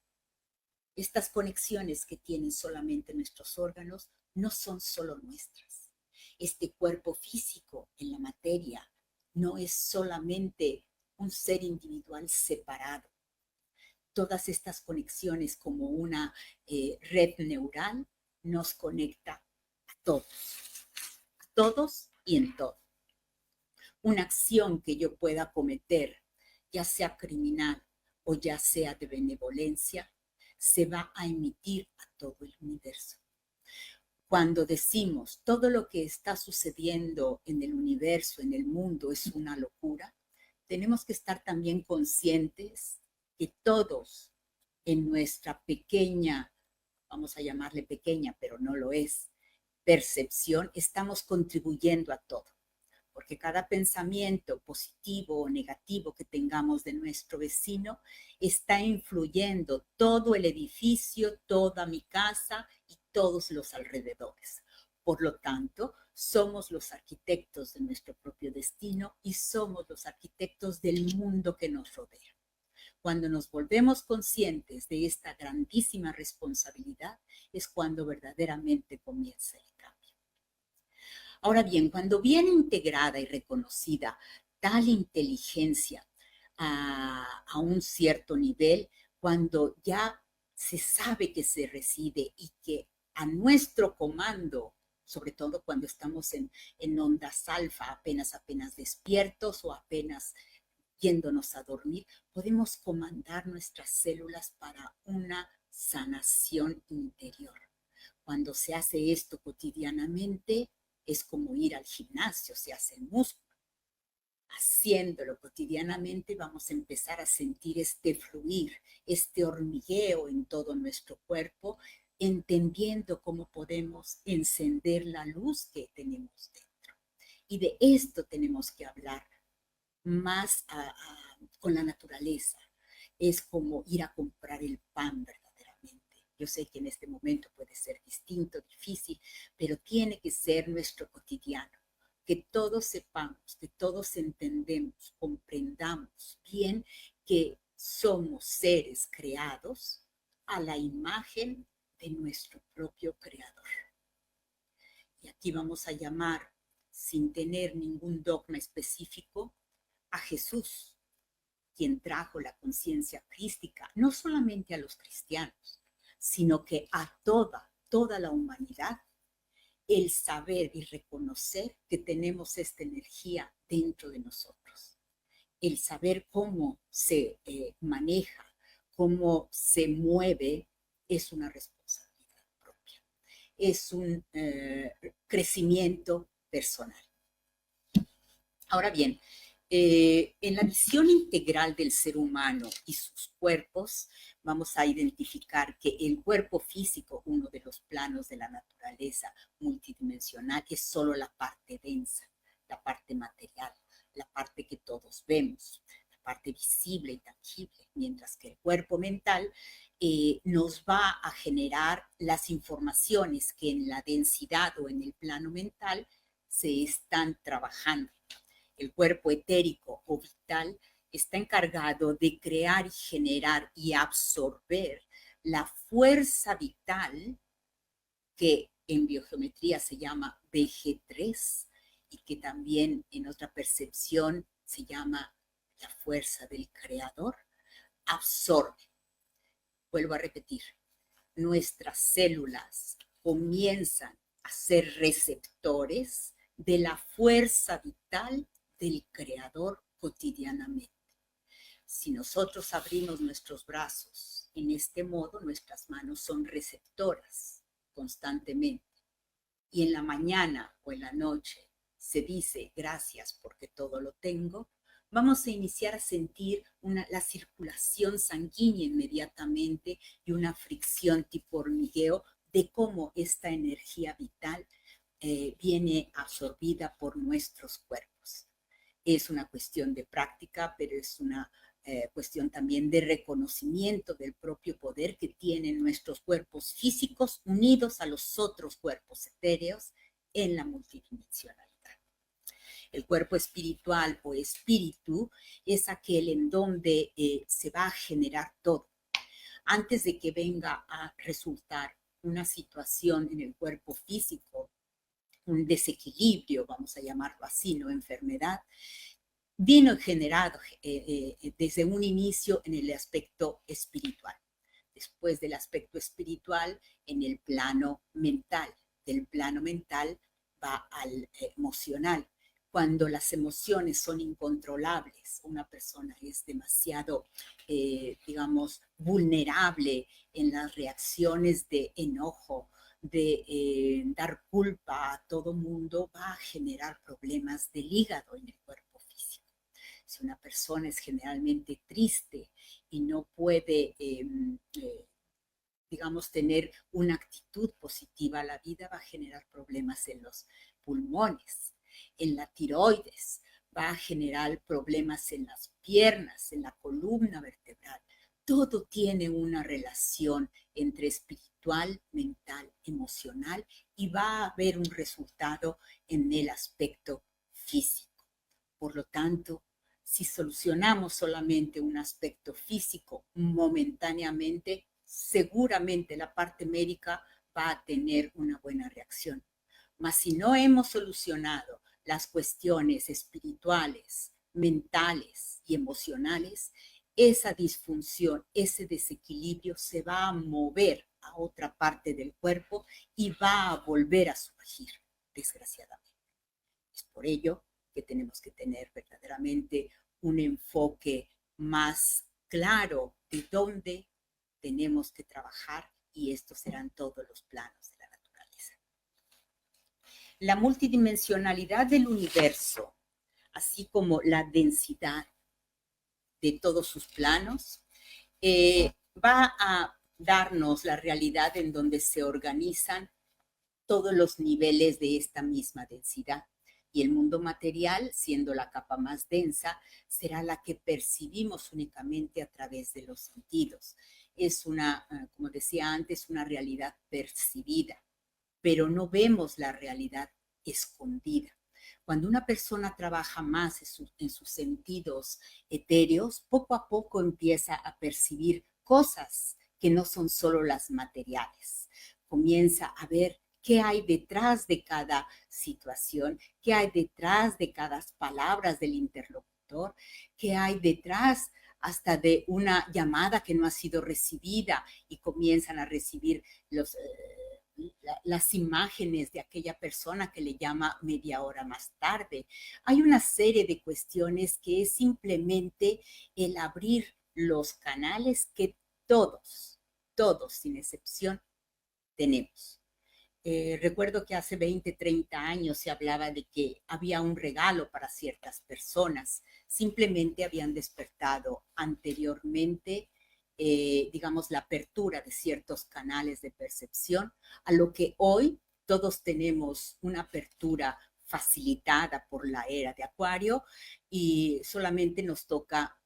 Estas conexiones que tienen solamente nuestros órganos no son solo nuestras. Este cuerpo físico en la materia no es solamente un ser individual separado. Todas estas conexiones como una red neural nos conecta a todos y en todo. Una acción que yo pueda cometer, ya sea criminal o ya sea de benevolencia, se va a emitir a todo el universo. Cuando decimos todo lo que está sucediendo en el universo, en el mundo, es una locura, tenemos que estar también conscientes que todos en nuestra pequeña, vamos a llamarle pequeña, pero no lo es, percepción, estamos contribuyendo a todo. Porque cada pensamiento positivo o negativo que tengamos de nuestro vecino está influyendo todo el edificio, toda mi casa y todos los alrededores. Por lo tanto, somos los arquitectos de nuestro propio destino y somos los arquitectos del mundo que nos rodea. Cuando nos volvemos conscientes de esta grandísima responsabilidad, es cuando verdaderamente comienza el cambio. Ahora bien, cuando viene integrada y reconocida tal inteligencia a un cierto nivel, cuando ya se sabe que se reside y que a nuestro comando, sobre todo cuando estamos en ondas alfa, apenas despiertos o apenas yéndonos a dormir, podemos comandar nuestras células para una sanación interior. Cuando se hace esto cotidianamente, es como ir al gimnasio, se hace el músculo. Haciéndolo cotidianamente vamos a empezar a sentir este fluir, este hormigueo en todo nuestro cuerpo, entendiendo cómo podemos encender la luz que tenemos dentro. Y de esto tenemos que hablar más con la naturaleza. Es como ir a comprar el pan verdaderamente. Yo sé que en este momento puede ser distinto, difícil, pero tiene que ser nuestro cotidiano. Que todos sepamos, que todos entendemos, comprendamos bien que somos seres creados a la imagen de nuestro propio creador. Y aquí vamos a llamar, sin tener ningún dogma específico, a Jesús, quien trajo la conciencia crística, no solamente a los cristianos, sino que a toda la humanidad, el saber y reconocer que tenemos esta energía dentro de nosotros. El saber cómo se maneja, cómo se mueve, es una responsabilidad propia. Es un crecimiento personal. Ahora bien, en la visión integral del ser humano y sus cuerpos, vamos a identificar que el cuerpo físico, uno de los planos de la naturaleza multidimensional, es solo la parte densa, la parte material, la parte que todos vemos, la parte visible y tangible, mientras que el cuerpo mental nos va a generar las informaciones que en la densidad o en el plano mental se están trabajando. El cuerpo etérico o vital está encargado de crear y generar y absorber la fuerza vital que en biogeometría se llama BG3 y que también en otra percepción se llama la fuerza del creador, absorbe. Vuelvo a repetir, nuestras células comienzan a ser receptores de la fuerza vital del creador cotidianamente. Si nosotros abrimos nuestros brazos en este modo, nuestras manos son receptoras constantemente. Y en la mañana o en la noche se dice gracias porque todo lo tengo, vamos a iniciar a sentir la circulación sanguínea inmediatamente y una fricción tipo hormigueo de cómo esta energía vital viene absorbida por nuestros cuerpos. Es una cuestión de práctica, pero es una cuestión también de reconocimiento del propio poder que tienen nuestros cuerpos físicos unidos a los otros cuerpos etéreos en la multidimensionalidad. El cuerpo espiritual o espíritu es aquel en donde se va a generar todo. Antes de que venga a resultar una situación en el cuerpo físico, un desequilibrio, vamos a llamarlo así, no enfermedad, vino generado desde un inicio en el aspecto espiritual. Después del aspecto espiritual, en el plano mental. Del plano mental va al emocional. Cuando las emociones son incontrolables, una persona es demasiado, digamos, vulnerable en las reacciones de enojo, de dar culpa a todo mundo, va a generar problemas del hígado en el cuerpo físico. Si una persona es generalmente triste y no puede, digamos, tener una actitud positiva a la vida, va a generar problemas en los pulmones, en la tiroides, va a generar problemas en las piernas, en la columna vertebral. Todo tiene una relación entre espiritual, mental, emocional y va a haber un resultado en el aspecto físico. Por lo tanto, si solucionamos solamente un aspecto físico momentáneamente, seguramente la parte médica va a tener una buena reacción. Mas si no hemos solucionado las cuestiones espirituales, mentales y emocionales, esa disfunción, ese desequilibrio se va a mover a otra parte del cuerpo y va a volver a surgir, desgraciadamente. Es por ello que tenemos que tener verdaderamente un enfoque más claro de dónde tenemos que trabajar y estos serán todos los planos de la naturaleza. La multidimensionalidad del universo, así como la densidad de todos sus planos, va a darnos la realidad en donde se organizan todos los niveles de esta misma densidad. Y el mundo material, siendo la capa más densa, será la que percibimos únicamente a través de los sentidos. Es una, como decía antes, una realidad percibida, pero no vemos la realidad escondida. Cuando una persona trabaja más en sus sentidos etéreos, poco a poco empieza a percibir cosas que no son solo las materiales. Comienza a ver qué hay detrás de cada situación, qué hay detrás de cada palabra del interlocutor, qué hay detrás hasta de una llamada que no ha sido recibida y comienzan a recibir las imágenes de aquella persona que le llama media hora más tarde. Hay una serie de cuestiones que es simplemente el abrir los canales que todos sin excepción tenemos. Recuerdo que hace 20, 30 años se hablaba de que había un regalo para ciertas personas. Simplemente habían despertado anteriormente, digamos, la apertura de ciertos canales de percepción, a lo que hoy todos tenemos una apertura facilitada por la era de Acuario y solamente nos toca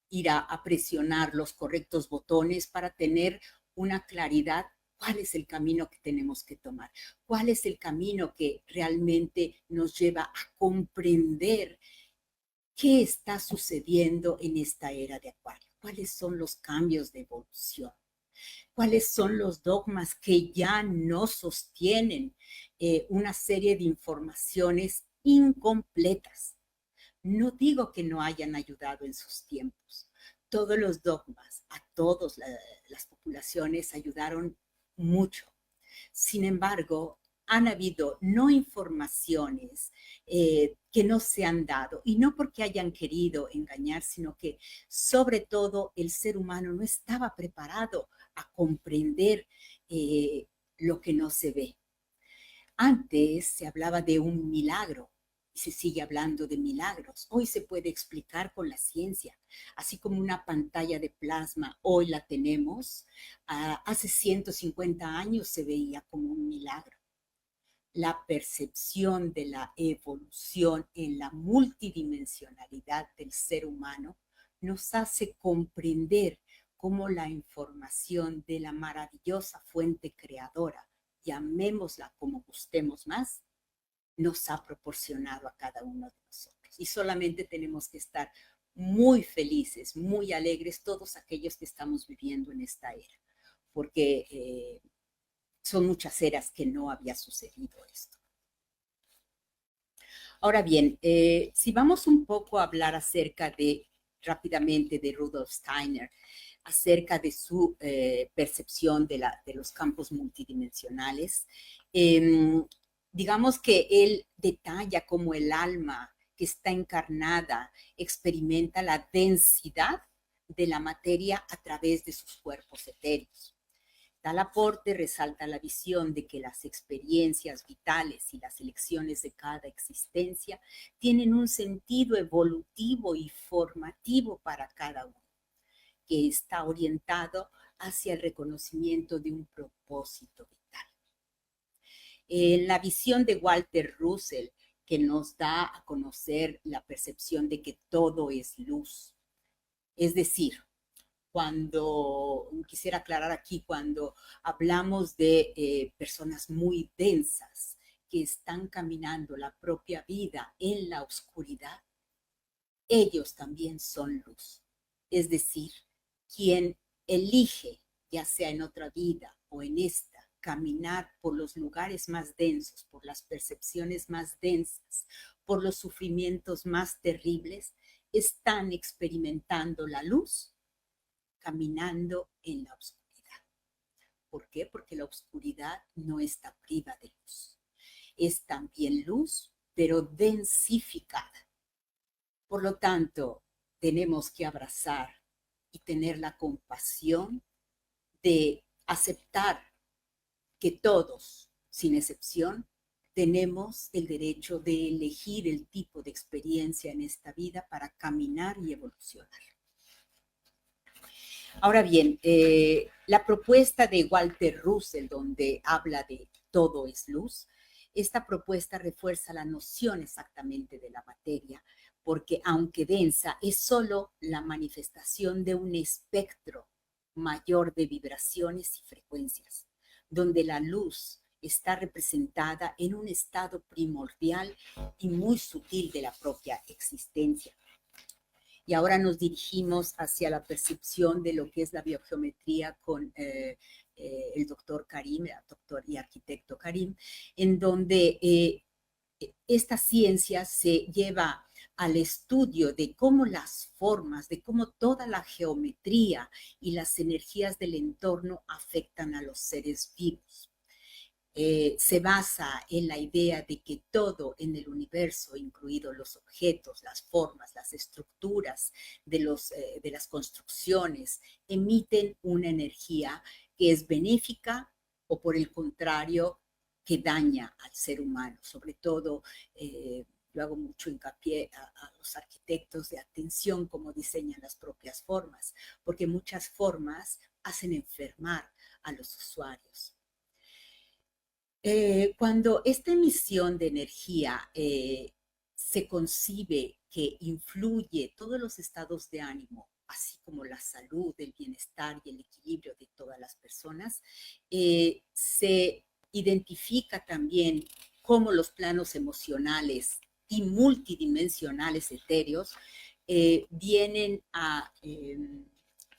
ir a presionar los correctos botones para tener una claridad. ¿Cuál es el camino que tenemos que tomar? ¿Cuál es el camino que realmente nos lleva a comprender qué está sucediendo en esta era de Acuario? ¿Cuáles son los cambios de evolución? ¿Cuáles son los dogmas que ya no sostienen una serie de informaciones incompletas? No digo que no hayan ayudado en sus tiempos. Todos los dogmas, a todas las poblaciones ayudaron mucho. Sin embargo, han habido no informaciones que no se han dado, y no porque hayan querido engañar, sino que sobre todo el ser humano no estaba preparado a comprender lo que no se ve. Antes se hablaba de un milagro y se sigue hablando de milagros. Hoy se puede explicar con la ciencia, así como una pantalla de plasma hoy la tenemos. Hace 150 años se veía como un milagro. La percepción de la evolución en la multidimensionalidad del ser humano nos hace comprender cómo la información de la maravillosa fuente creadora, llamémosla como gustemos más, nos ha proporcionado a cada uno de nosotros. Y solamente tenemos que estar muy felices, muy alegres, todos aquellos que estamos viviendo en esta era, porque son muchas eras que no había sucedido esto. Ahora bien, si vamos un poco a hablar acerca rápidamente de Rudolf Steiner, acerca de su percepción de los campos multidimensionales, digamos que él detalla cómo el alma que está encarnada experimenta la densidad de la materia a través de sus cuerpos etéreos. Tal aporte resalta la visión de que las experiencias vitales y las elecciones de cada existencia tienen un sentido evolutivo y formativo para cada uno, que está orientado hacia el reconocimiento de un propósito vital. La visión de Walter Russell, que nos da a conocer la percepción de que todo es luz. Es decir, cuando, quisiera aclarar aquí, cuando hablamos de personas muy densas que están caminando la propia vida en la oscuridad, ellos también son luz. Es decir, quien elige, ya sea en otra vida o en esta, caminar por los lugares más densos, por las percepciones más densas, por los sufrimientos más terribles, están experimentando la luz caminando en la oscuridad. ¿Por qué? Porque la oscuridad no está priva de luz. Es también luz, pero densificada. Por lo tanto, tenemos que abrazar y tener la compasión de aceptar que todos, sin excepción, tenemos el derecho de elegir el tipo de experiencia en esta vida para caminar y evolucionar. Ahora bien, la propuesta de Walter Russell, donde habla de todo es luz, esta propuesta refuerza la noción exactamente de la materia, porque aunque densa, es solo la manifestación de un espectro mayor de vibraciones y frecuencias, donde la luz está representada en un estado primordial y muy sutil de la propia existencia. Y ahora nos dirigimos hacia la percepción de lo que es la biogeometría con el doctor Karim, el doctor y arquitecto Karim, en donde esta ciencia se lleva al estudio de cómo las formas, de cómo toda la geometría y las energías del entorno afectan a los seres vivos. Se basa en la idea de que todo en el universo, incluidos los objetos, las formas, las estructuras de las construcciones, emiten una energía que es benéfica o por el contrario, que daña al ser humano. Sobre todo, yo hago mucho hincapié a los arquitectos de atención cómo diseñan las propias formas, porque muchas formas hacen enfermar a los usuarios. Cuando esta emisión de energía se concibe que influye todos los estados de ánimo, así como la salud, el bienestar y el equilibrio de todas las personas, se identifica también cómo los planos emocionales y multidimensionales etéreos vienen a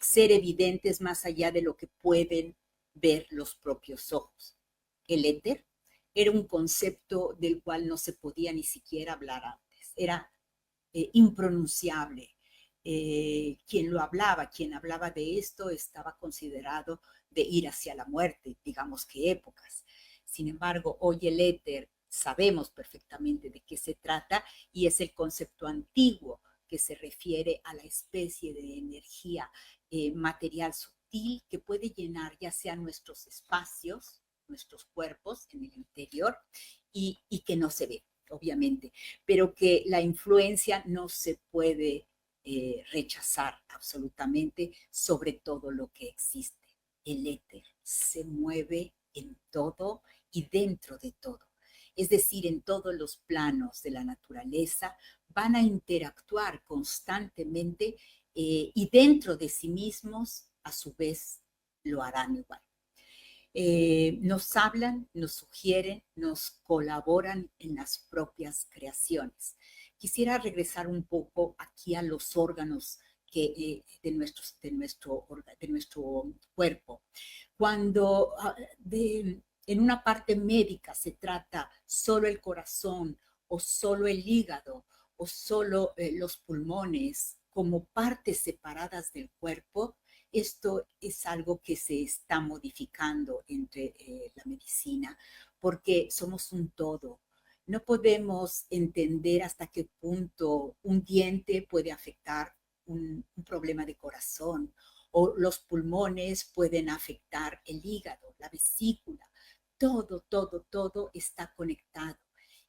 ser evidentes más allá de lo que pueden ver los propios ojos. El éter era un concepto del cual no se podía ni siquiera hablar antes, era impronunciable. Quien hablaba de esto estaba considerado de ir hacia la muerte, digamos que épocas. Sin embargo, hoy el éter sabemos perfectamente de qué se trata y es el concepto antiguo que se refiere a la especie de energía material sutil que puede llenar ya sea nuestros espacios, nuestros cuerpos en el interior y que no se ve, obviamente, pero que la influencia no se puede rechazar absolutamente sobre todo lo que existe. El éter se mueve en todo y dentro de todo. Es decir, en todos los planos de la naturaleza van a interactuar constantemente y dentro de sí mismos, a su vez, lo harán igual. Nos hablan, nos sugieren, nos colaboran en las propias creaciones. Quisiera regresar un poco aquí a los órganos de nuestro cuerpo. Cuando en una parte médica se trata solo el corazón o solo el hígado o solo los pulmones como partes separadas del cuerpo, esto es algo que se está modificando entre la medicina porque somos un todo. No podemos entender hasta qué punto un diente puede afectar un problema de corazón o los pulmones pueden afectar el hígado, la vesícula. Todo está conectado.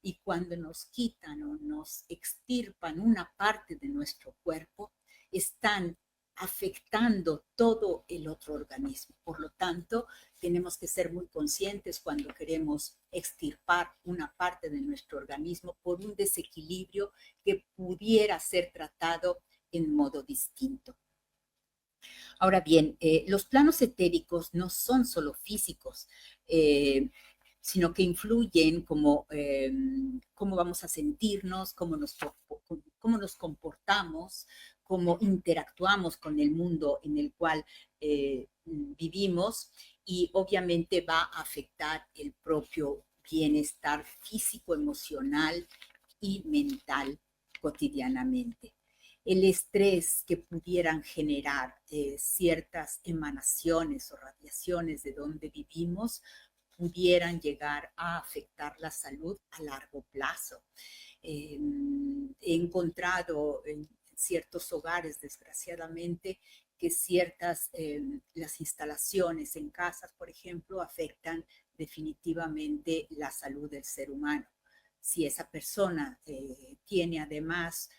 Y cuando nos quitan o nos extirpan una parte de nuestro cuerpo, están afectando todo el otro organismo. Por lo tanto, tenemos que ser muy conscientes cuando queremos extirpar una parte de nuestro organismo por un desequilibrio que pudiera ser tratado en modo distinto. Ahora bien, los planos etéricos no son solo físicos, sino que influyen como cómo vamos a sentirnos, cómo nos comportamos, cómo interactuamos con el mundo en el cual vivimos, y obviamente va a afectar el propio bienestar físico, emocional y mental cotidianamente. El estrés que pudieran generar ciertas emanaciones o radiaciones de donde vivimos pudieran llegar a afectar la salud a largo plazo. He encontrado en ciertos hogares, desgraciadamente, que las instalaciones en casas, por ejemplo, afectan definitivamente la salud del ser humano. Si esa persona tiene además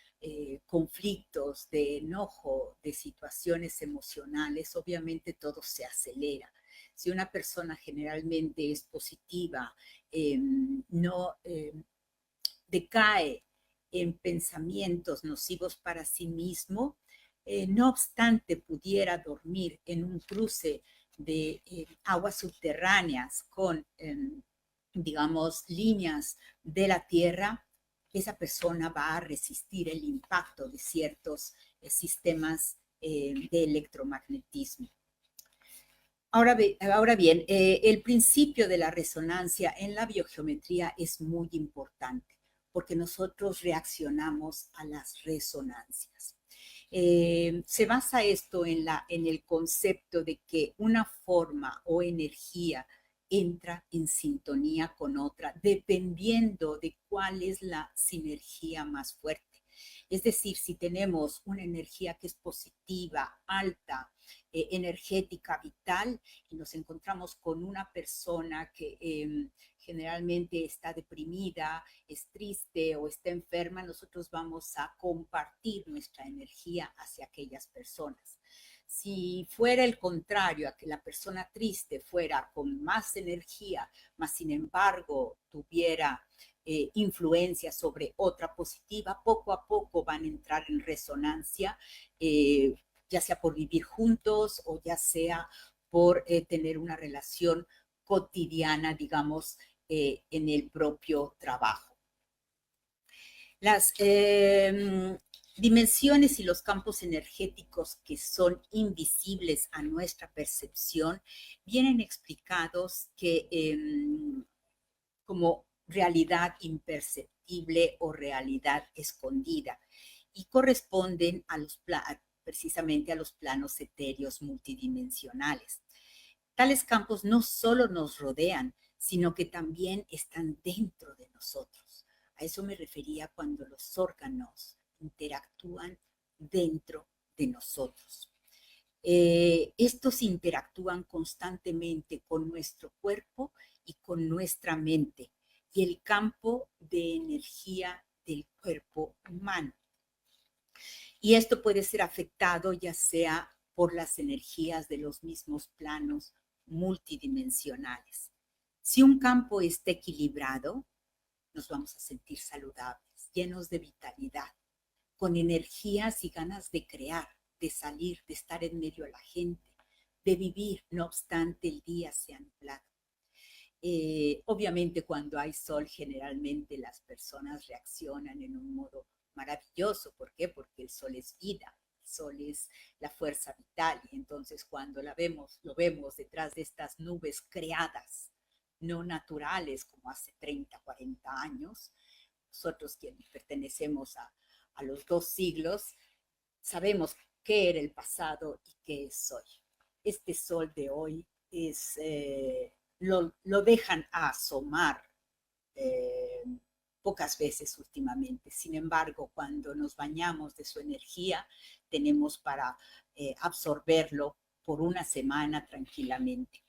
conflictos de enojo, de situaciones emocionales, obviamente todo se acelera. Si una persona generalmente es positiva, no decae en pensamientos nocivos para sí mismo, no obstante pudiera dormir en un cruce de aguas subterráneas con, digamos, líneas de la tierra, esa persona va a resistir el impacto de ciertos sistemas de electromagnetismo. Ahora bien, el principio de la resonancia en la biogeometría es muy importante porque nosotros reaccionamos a las resonancias. Se basa esto en el concepto de que una forma o energía entra en sintonía con otra dependiendo de cuál es la sinergia más fuerte. Es decir, si tenemos una energía que es positiva, alta, energética, vital, y nos encontramos con una persona que generalmente está deprimida, es triste o está enferma, nosotros vamos a compartir nuestra energía hacia aquellas personas. Si fuera el contrario, a que la persona triste fuera con más energía, más sin embargo tuviera influencia sobre otra positiva, poco a poco van a entrar en resonancia, ya sea por vivir juntos o ya sea por tener una relación cotidiana, digamos, en el propio trabajo. Las dimensiones y los campos energéticos que son invisibles a nuestra percepción vienen explicados como realidad imperceptible o realidad escondida y corresponden precisamente a los planos etéreos multidimensionales. Tales campos no solo nos rodean, sino que también están dentro de nosotros. A eso me refería cuando los órganos interactúan dentro de nosotros. Estos interactúan constantemente con nuestro cuerpo y con nuestra mente y el campo de energía del cuerpo humano. Y esto puede ser afectado ya sea por las energías de los mismos planos multidimensionales. Si un campo está equilibrado, nos vamos a sentir saludables, llenos de vitalidad, con energías y ganas de crear, de salir, de estar en medio de la gente, de vivir, no obstante el día sea nublado. Obviamente cuando hay sol generalmente las personas reaccionan en un modo maravilloso. ¿Por qué? Porque el sol es vida, el sol es la fuerza vital y entonces cuando lo vemos detrás de estas nubes creadas, no naturales como hace 30, 40 años, nosotros quienes pertenecemos a los 2 siglos, sabemos qué era el pasado y qué es hoy. Este sol de hoy lo dejan asomar pocas veces últimamente. Sin embargo, cuando nos bañamos de su energía, tenemos para absorberlo por una semana tranquilamente.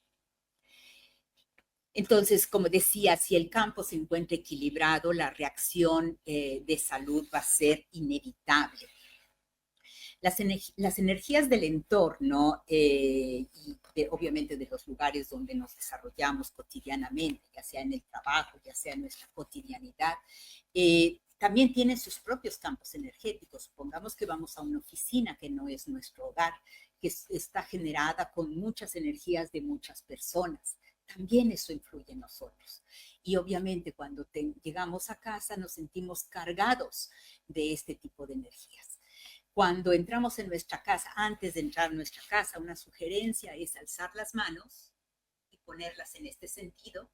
Entonces, como decía, si el campo se encuentra equilibrado, la reacción de salud va a ser inevitable. Las energías del entorno obviamente de los lugares donde nos desarrollamos cotidianamente, ya sea en el trabajo, ya sea en nuestra cotidianidad, también tienen sus propios campos energéticos. Supongamos que vamos a una oficina que no es nuestro hogar, que está generada con muchas energías de muchas personas. También eso influye en nosotros. Y obviamente cuando llegamos a casa nos sentimos cargados de este tipo de energías. Cuando entramos en nuestra casa, antes de entrar a nuestra casa, una sugerencia es alzar las manos y ponerlas en este sentido,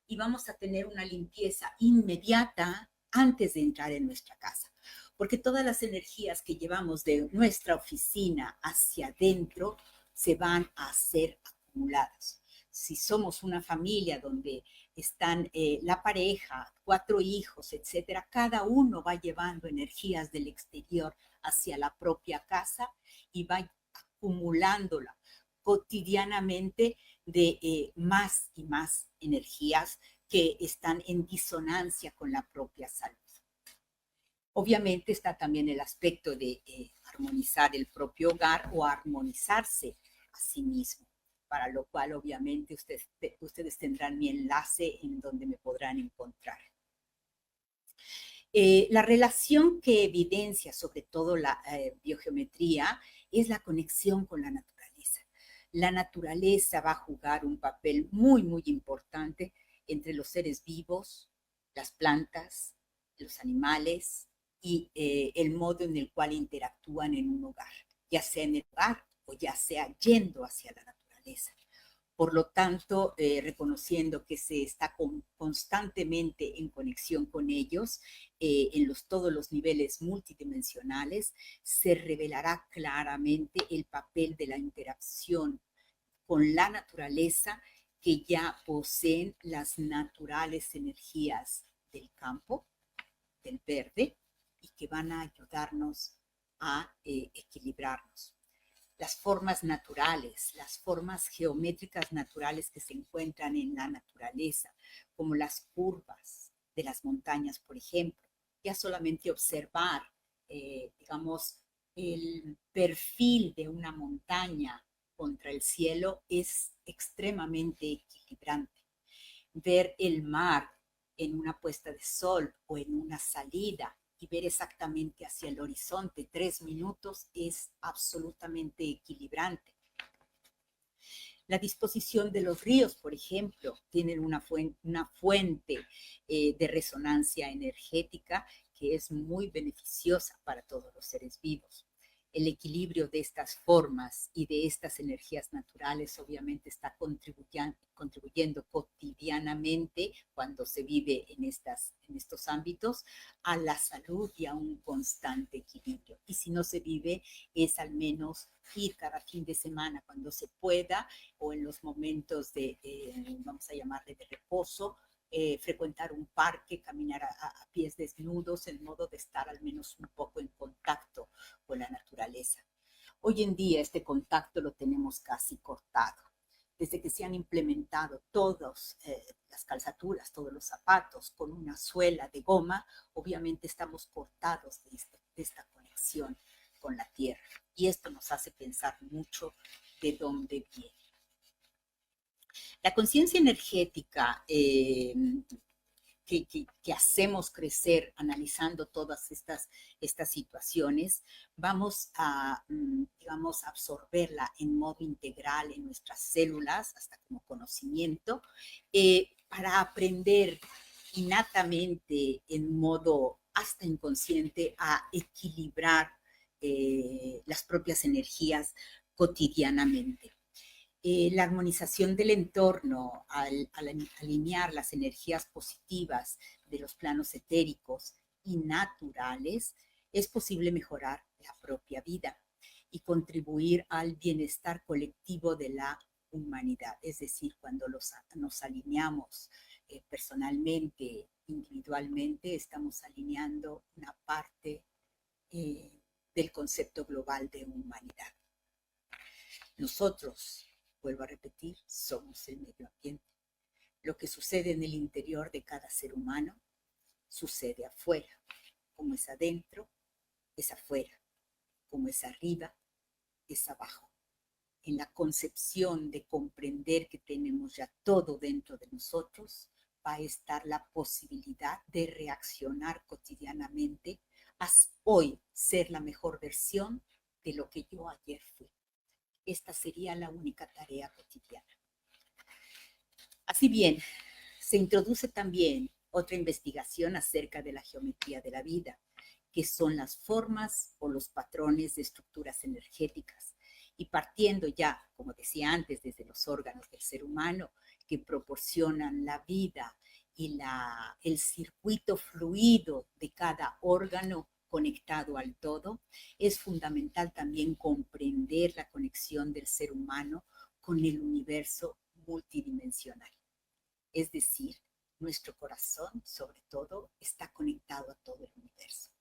y vamos a tener una limpieza inmediata antes de entrar en nuestra casa, porque todas las energías que llevamos de nuestra oficina hacia adentro se van a hacer acumuladas. Si somos una familia donde están la pareja, 4 hijos, etcétera, cada uno va llevando energías del exterior hacia la propia casa y va acumulándola cotidianamente de más y más energías que están en disonancia con la propia salud. Obviamente está también el aspecto de armonizar el propio hogar o armonizarse a sí mismo, para lo cual obviamente ustedes tendrán mi enlace en donde me podrán encontrar. La relación que evidencia sobre todo la biogeometría es la conexión con la naturaleza. La naturaleza va a jugar un papel muy, muy importante entre los seres vivos, las plantas, los animales y el modo en el cual interactúan en un hogar, ya sea en el hogar o ya sea yendo hacia la naturaleza. Por lo tanto, reconociendo que se está constantemente en conexión con ellos en todos los niveles multidimensionales, se revelará claramente el papel de la interacción con la naturaleza que ya poseen las naturales energías del campo, del verde, y que van a ayudarnos a equilibrarnos. Las formas naturales, las formas geométricas naturales que se encuentran en la naturaleza, como las curvas de las montañas, por ejemplo. Ya solamente observar, digamos, el perfil de una montaña contra el cielo es extremadamente equilibrante. Ver el mar en una puesta de sol o en una salida y ver exactamente hacia el horizonte 3 minutos es absolutamente equilibrante. La disposición de los ríos, por ejemplo, tienen una fuente de resonancia energética que es muy beneficiosa para todos los seres vivos. El equilibrio de estas formas y de estas energías naturales obviamente está contribuyendo cotidianamente cuando se vive en estos ámbitos a la salud y a un constante equilibrio. Y si no se vive, es al menos ir cada fin de semana cuando se pueda o en los momentos de, vamos a llamarle de reposo, frecuentar un parque, caminar a pies desnudos, en modo de estar al menos un poco en contacto con la naturaleza. Hoy en día este contacto lo tenemos casi cortado. Desde que se han implementado todas las calzaturas, todos los zapatos con una suela de goma, obviamente estamos cortados de esta conexión con la tierra. Y esto nos hace pensar mucho de dónde viene. La conciencia energética que hacemos crecer analizando todas estas situaciones, vamos a, digamos, absorberla en modo integral en nuestras células, hasta como conocimiento, para aprender innatamente en modo hasta inconsciente a equilibrar las propias energías cotidianamente. La armonización del entorno, al alinear las energías positivas de los planos etéricos y naturales, es posible mejorar la propia vida y contribuir al bienestar colectivo de la humanidad. Es decir, cuando nos alineamos personalmente, individualmente, estamos alineando una parte del concepto global de humanidad. Nosotros, vuelvo a repetir, somos el medio ambiente. Lo que sucede en el interior de cada ser humano sucede afuera. Como es adentro, es afuera. Como es arriba, es abajo. En la concepción de comprender que tenemos ya todo dentro de nosotros, va a estar la posibilidad de reaccionar cotidianamente a hoy ser la mejor versión de lo que yo ayer fui. Esta sería la única tarea cotidiana. Así bien, se introduce también otra investigación acerca de la geometría de la vida, que son las formas o los patrones de estructuras energéticas. Y partiendo ya, como decía antes, desde los órganos del ser humano que proporcionan la vida y el circuito fluido de cada órgano conectado al todo, es fundamental también comprender la conexión del ser humano con el universo multidimensional. Es decir, nuestro corazón, sobre todo, está conectado a todo el universo.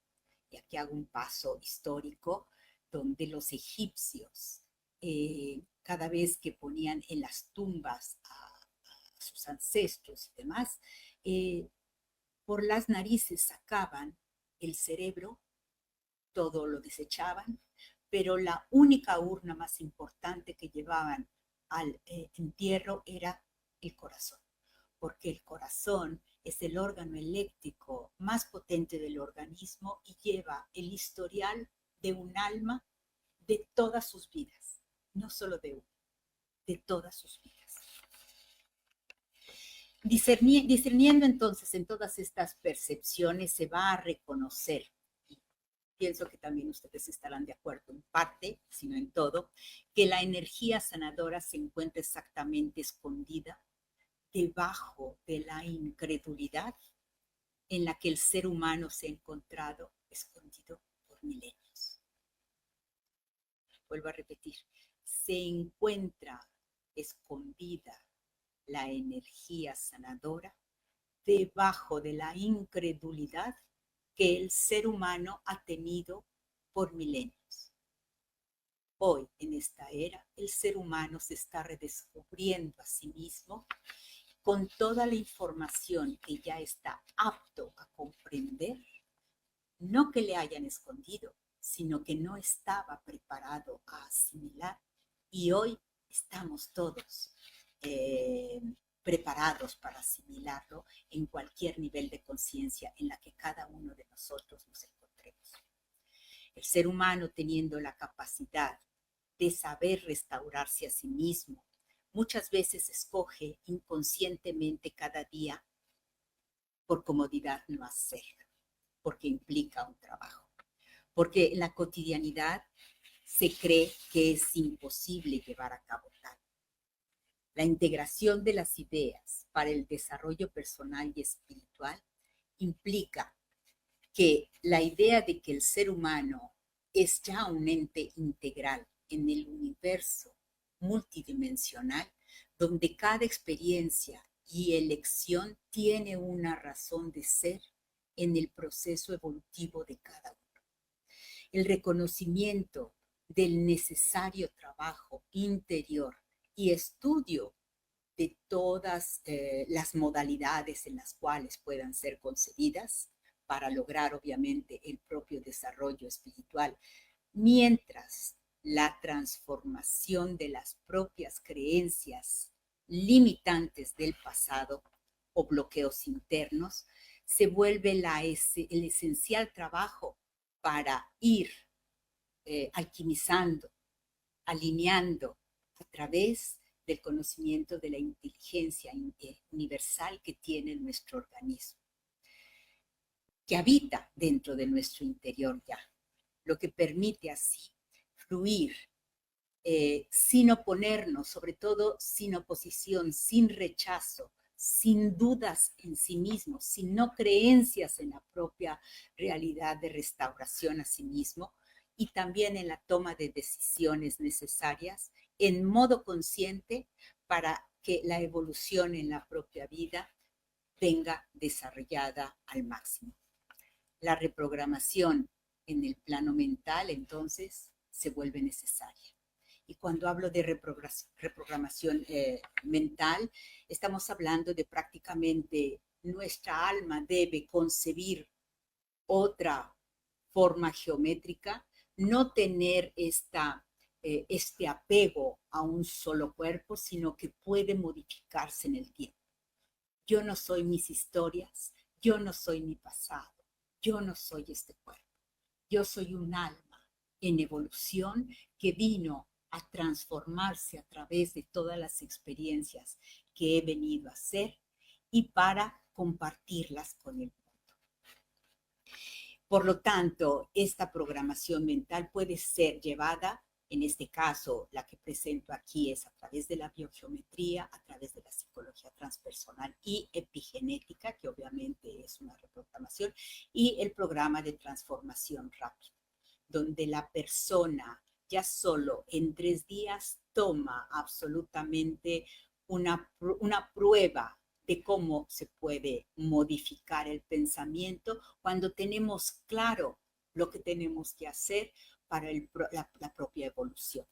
Y aquí hago un paso histórico donde los egipcios, cada vez que ponían en las tumbas a sus ancestros y demás, por las narices sacaban el cerebro, todo lo desechaban, pero la única urna más importante que llevaban al entierro era el corazón, porque el corazón es el órgano eléctrico más potente del organismo y lleva el historial de un alma de todas sus vidas, no solo de una, de todas sus vidas. Discerniendo entonces en todas estas percepciones se va a reconocer, y pienso que también ustedes estarán de acuerdo en parte, sino en todo, que la energía sanadora se encuentra exactamente escondida debajo de la incredulidad en la que el ser humano se ha encontrado escondido por milenios. Vuelvo a repetir, se encuentra escondida la energía sanadora debajo de la incredulidad que el ser humano ha tenido por milenios. Hoy, en esta era, el ser humano se está redescubriendo a sí mismo con toda la información que ya está apto a comprender, no que le hayan escondido, sino que no estaba preparado a asimilar. Y hoy estamos todos preparados para asimilarlo en cualquier nivel de conciencia en la que cada uno de nosotros nos encontremos. El ser humano, teniendo la capacidad de saber restaurarse a sí mismo, muchas veces escoge inconscientemente cada día por comodidad no hacerlo, porque implica un trabajo, porque en la cotidianidad se cree que es imposible llevar a cabo tal. La integración de las ideas para el desarrollo personal y espiritual implica que la idea de que el ser humano es ya un ente integral en el universo multidimensional, donde cada experiencia y elección tiene una razón de ser en el proceso evolutivo de cada uno. El reconocimiento del necesario trabajo interior y estudio de todas las modalidades en las cuales puedan ser concebidas para lograr obviamente el propio desarrollo espiritual, mientras la transformación de las propias creencias limitantes del pasado o bloqueos internos se vuelve el esencial trabajo para ir alquimizando, alineando a través del conocimiento de la inteligencia universal que tiene nuestro organismo, que habita dentro de nuestro interior ya, lo que permite así fluir sin oponernos, sobre todo sin oposición, sin rechazo, sin dudas en sí mismo, sin no creencias en la propia realidad de restauración a sí mismo, y también en la toma de decisiones necesarias en modo consciente para que la evolución en la propia vida venga desarrollada al máximo. La reprogramación en el plano mental, entonces, se vuelve necesaria. Y cuando hablo de reprogramación mental, estamos hablando de prácticamente nuestra alma debe concebir otra forma geométrica, no tener este apego a un solo cuerpo, sino que puede modificarse en el tiempo. Yo no soy mis historias, yo no soy mi pasado, yo no soy este cuerpo. Yo soy un alma en evolución que vino a transformarse a través de todas las experiencias que he venido a hacer y para compartirlas con el mundo. Por lo tanto, esta programación mental puede ser llevada, en este caso, la que presento aquí es a través de la biogeometría, a través de la psicología transpersonal y epigenética, que obviamente es una reprogramación, y el programa de transformación rápida, donde la persona ya solo en 3 días toma absolutamente una prueba de cómo se puede modificar el pensamiento cuando tenemos claro lo que tenemos que hacer para la propia evolución.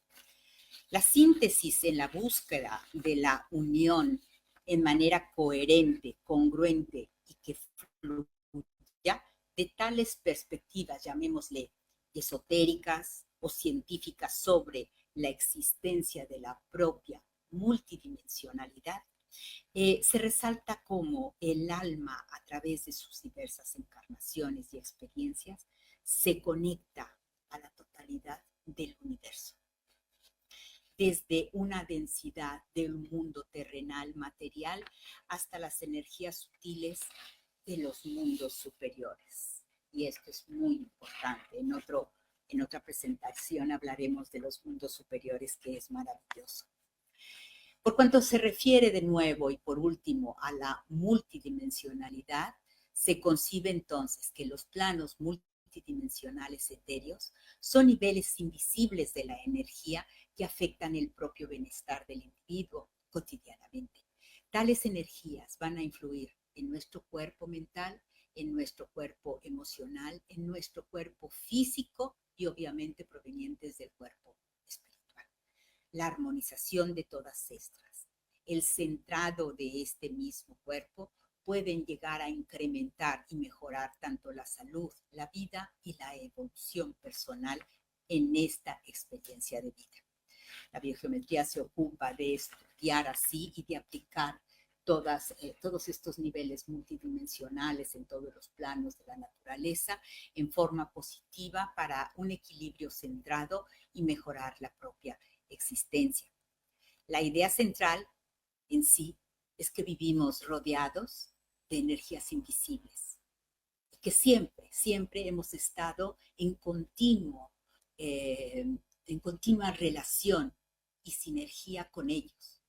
La síntesis en la búsqueda de la unión en manera coherente, congruente y que fluya de tales perspectivas, llamémosle esotéricas o científicas sobre la existencia de la propia multidimensionalidad, se resalta cómo el alma, a través de sus diversas encarnaciones y experiencias, se conecta a la totalidad del universo. Desde una densidad del mundo terrenal material hasta las energías sutiles de los mundos superiores. Y esto es muy importante. En otra presentación hablaremos de los mundos superiores, que es maravilloso. Por cuanto se refiere de nuevo y por último a la multidimensionalidad, se concibe entonces que los planos multidimensionales etéreos son niveles invisibles de la energía que afectan el propio bienestar del individuo cotidianamente. Tales energías van a influir en nuestro cuerpo mental, en nuestro cuerpo emocional, en nuestro cuerpo físico y obviamente provenientes del cuerpo espiritual. La armonización de todas estas, el centrado de este mismo cuerpo, pueden llegar a incrementar y mejorar tanto la salud, la vida y la evolución personal en esta experiencia de vida. La biogeometría se ocupa de estudiar así y de aplicar todos estos niveles multidimensionales en todos los planos de la naturaleza en forma positiva para un equilibrio centrado y mejorar la propia existencia. La idea central en sí es que vivimos rodeados de energías invisibles, que siempre hemos estado en continua relación y sinergia con ellos.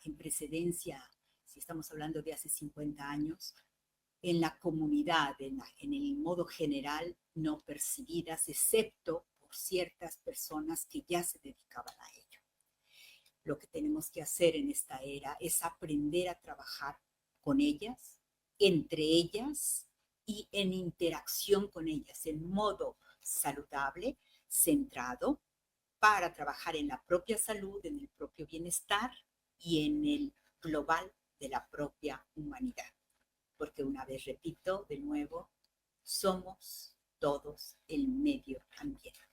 En precedencia, si estamos hablando de hace 50 años, en la comunidad, en el modo general, no percibidas, excepto por ciertas personas que ya se dedicaban a ello. Lo que tenemos que hacer en esta era es aprender a trabajar con ellas, entre ellas y en interacción con ellas, en modo saludable, centrado, para trabajar en la propia salud, en el propio bienestar y en el global de la propia humanidad. Porque una vez repito de nuevo, somos todos el medio ambiente.